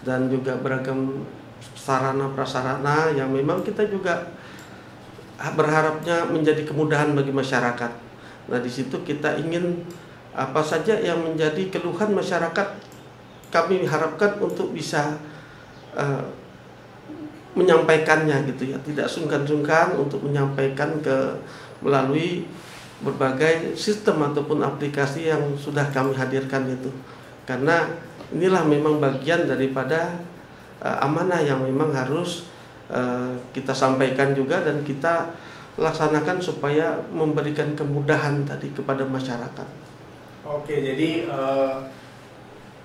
dan juga beragam sarana prasarana yang memang kita juga berharapnya menjadi kemudahan bagi masyarakat. Nah di situ kita ingin apa saja yang menjadi keluhan masyarakat, kami harapkan untuk bisa menyampaikannya gitu ya, tidak sungkan-sungkan untuk menyampaikan melalui berbagai sistem ataupun aplikasi yang sudah kami hadirkan itu, karena inilah memang bagian daripada amanah yang memang harus kita sampaikan juga dan kita laksanakan supaya memberikan kemudahan tadi kepada masyarakat. Oke, jadi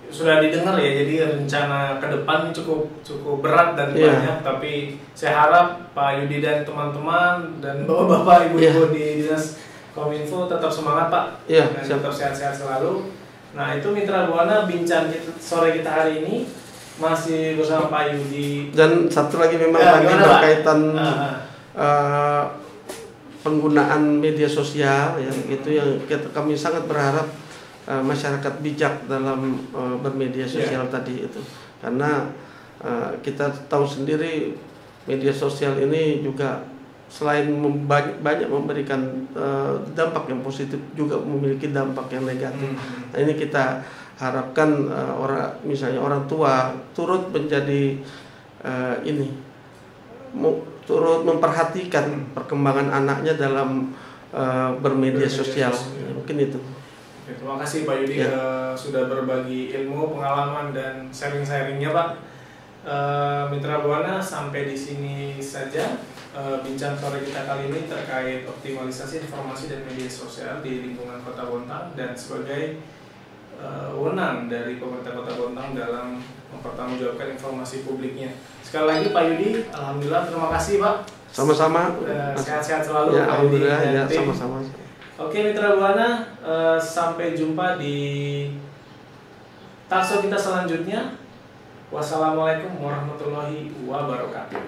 sudah didengar ya, jadi rencana ke depan cukup berat dan banyak, tapi saya harap Pak Yudi dan teman-teman dan bapak-bapak, ibu-ibu di Dinas Kominfo tetap semangat Pak, dan tetap sehat-sehat selalu. Nah, itu Mitra Buana bincang sore kita hari ini masih bersama Pak Yudi. Dan satu lagi memang lagi berkaitan penggunaan media sosial ya, itu yang kami sangat berharap masyarakat bijak dalam bermedia sosial tadi itu, karena kita tahu sendiri media sosial ini juga selain banyak memberikan dampak yang positif juga memiliki dampak yang negatif. Nah, ini kita harapkan misalnya orang tua turut menjadi turut memperhatikan perkembangan anaknya dalam bermedia sosial. Mungkin itu. Terima kasih Pak Yudi sudah berbagi ilmu, pengalaman dan sharing-sharingnya Pak. Mitra Buana, sampai di sini saja bincang sore kita kali ini terkait optimalisasi informasi dan media sosial di lingkungan Kota Bontang dan sebagai wewenang dari pemerintah Kota Bontang dalam mempertanggungjawabkan informasi publiknya. Sekali lagi Pak Yudi, alhamdulillah, terima kasih Pak. Sama-sama. Sehat-sehat selalu. Ya, alhamdulillah, ya, sama-sama. Oke Mitra Buana, sampai jumpa di talkshow kita selanjutnya. Wassalamualaikum warahmatullahi wabarakatuh.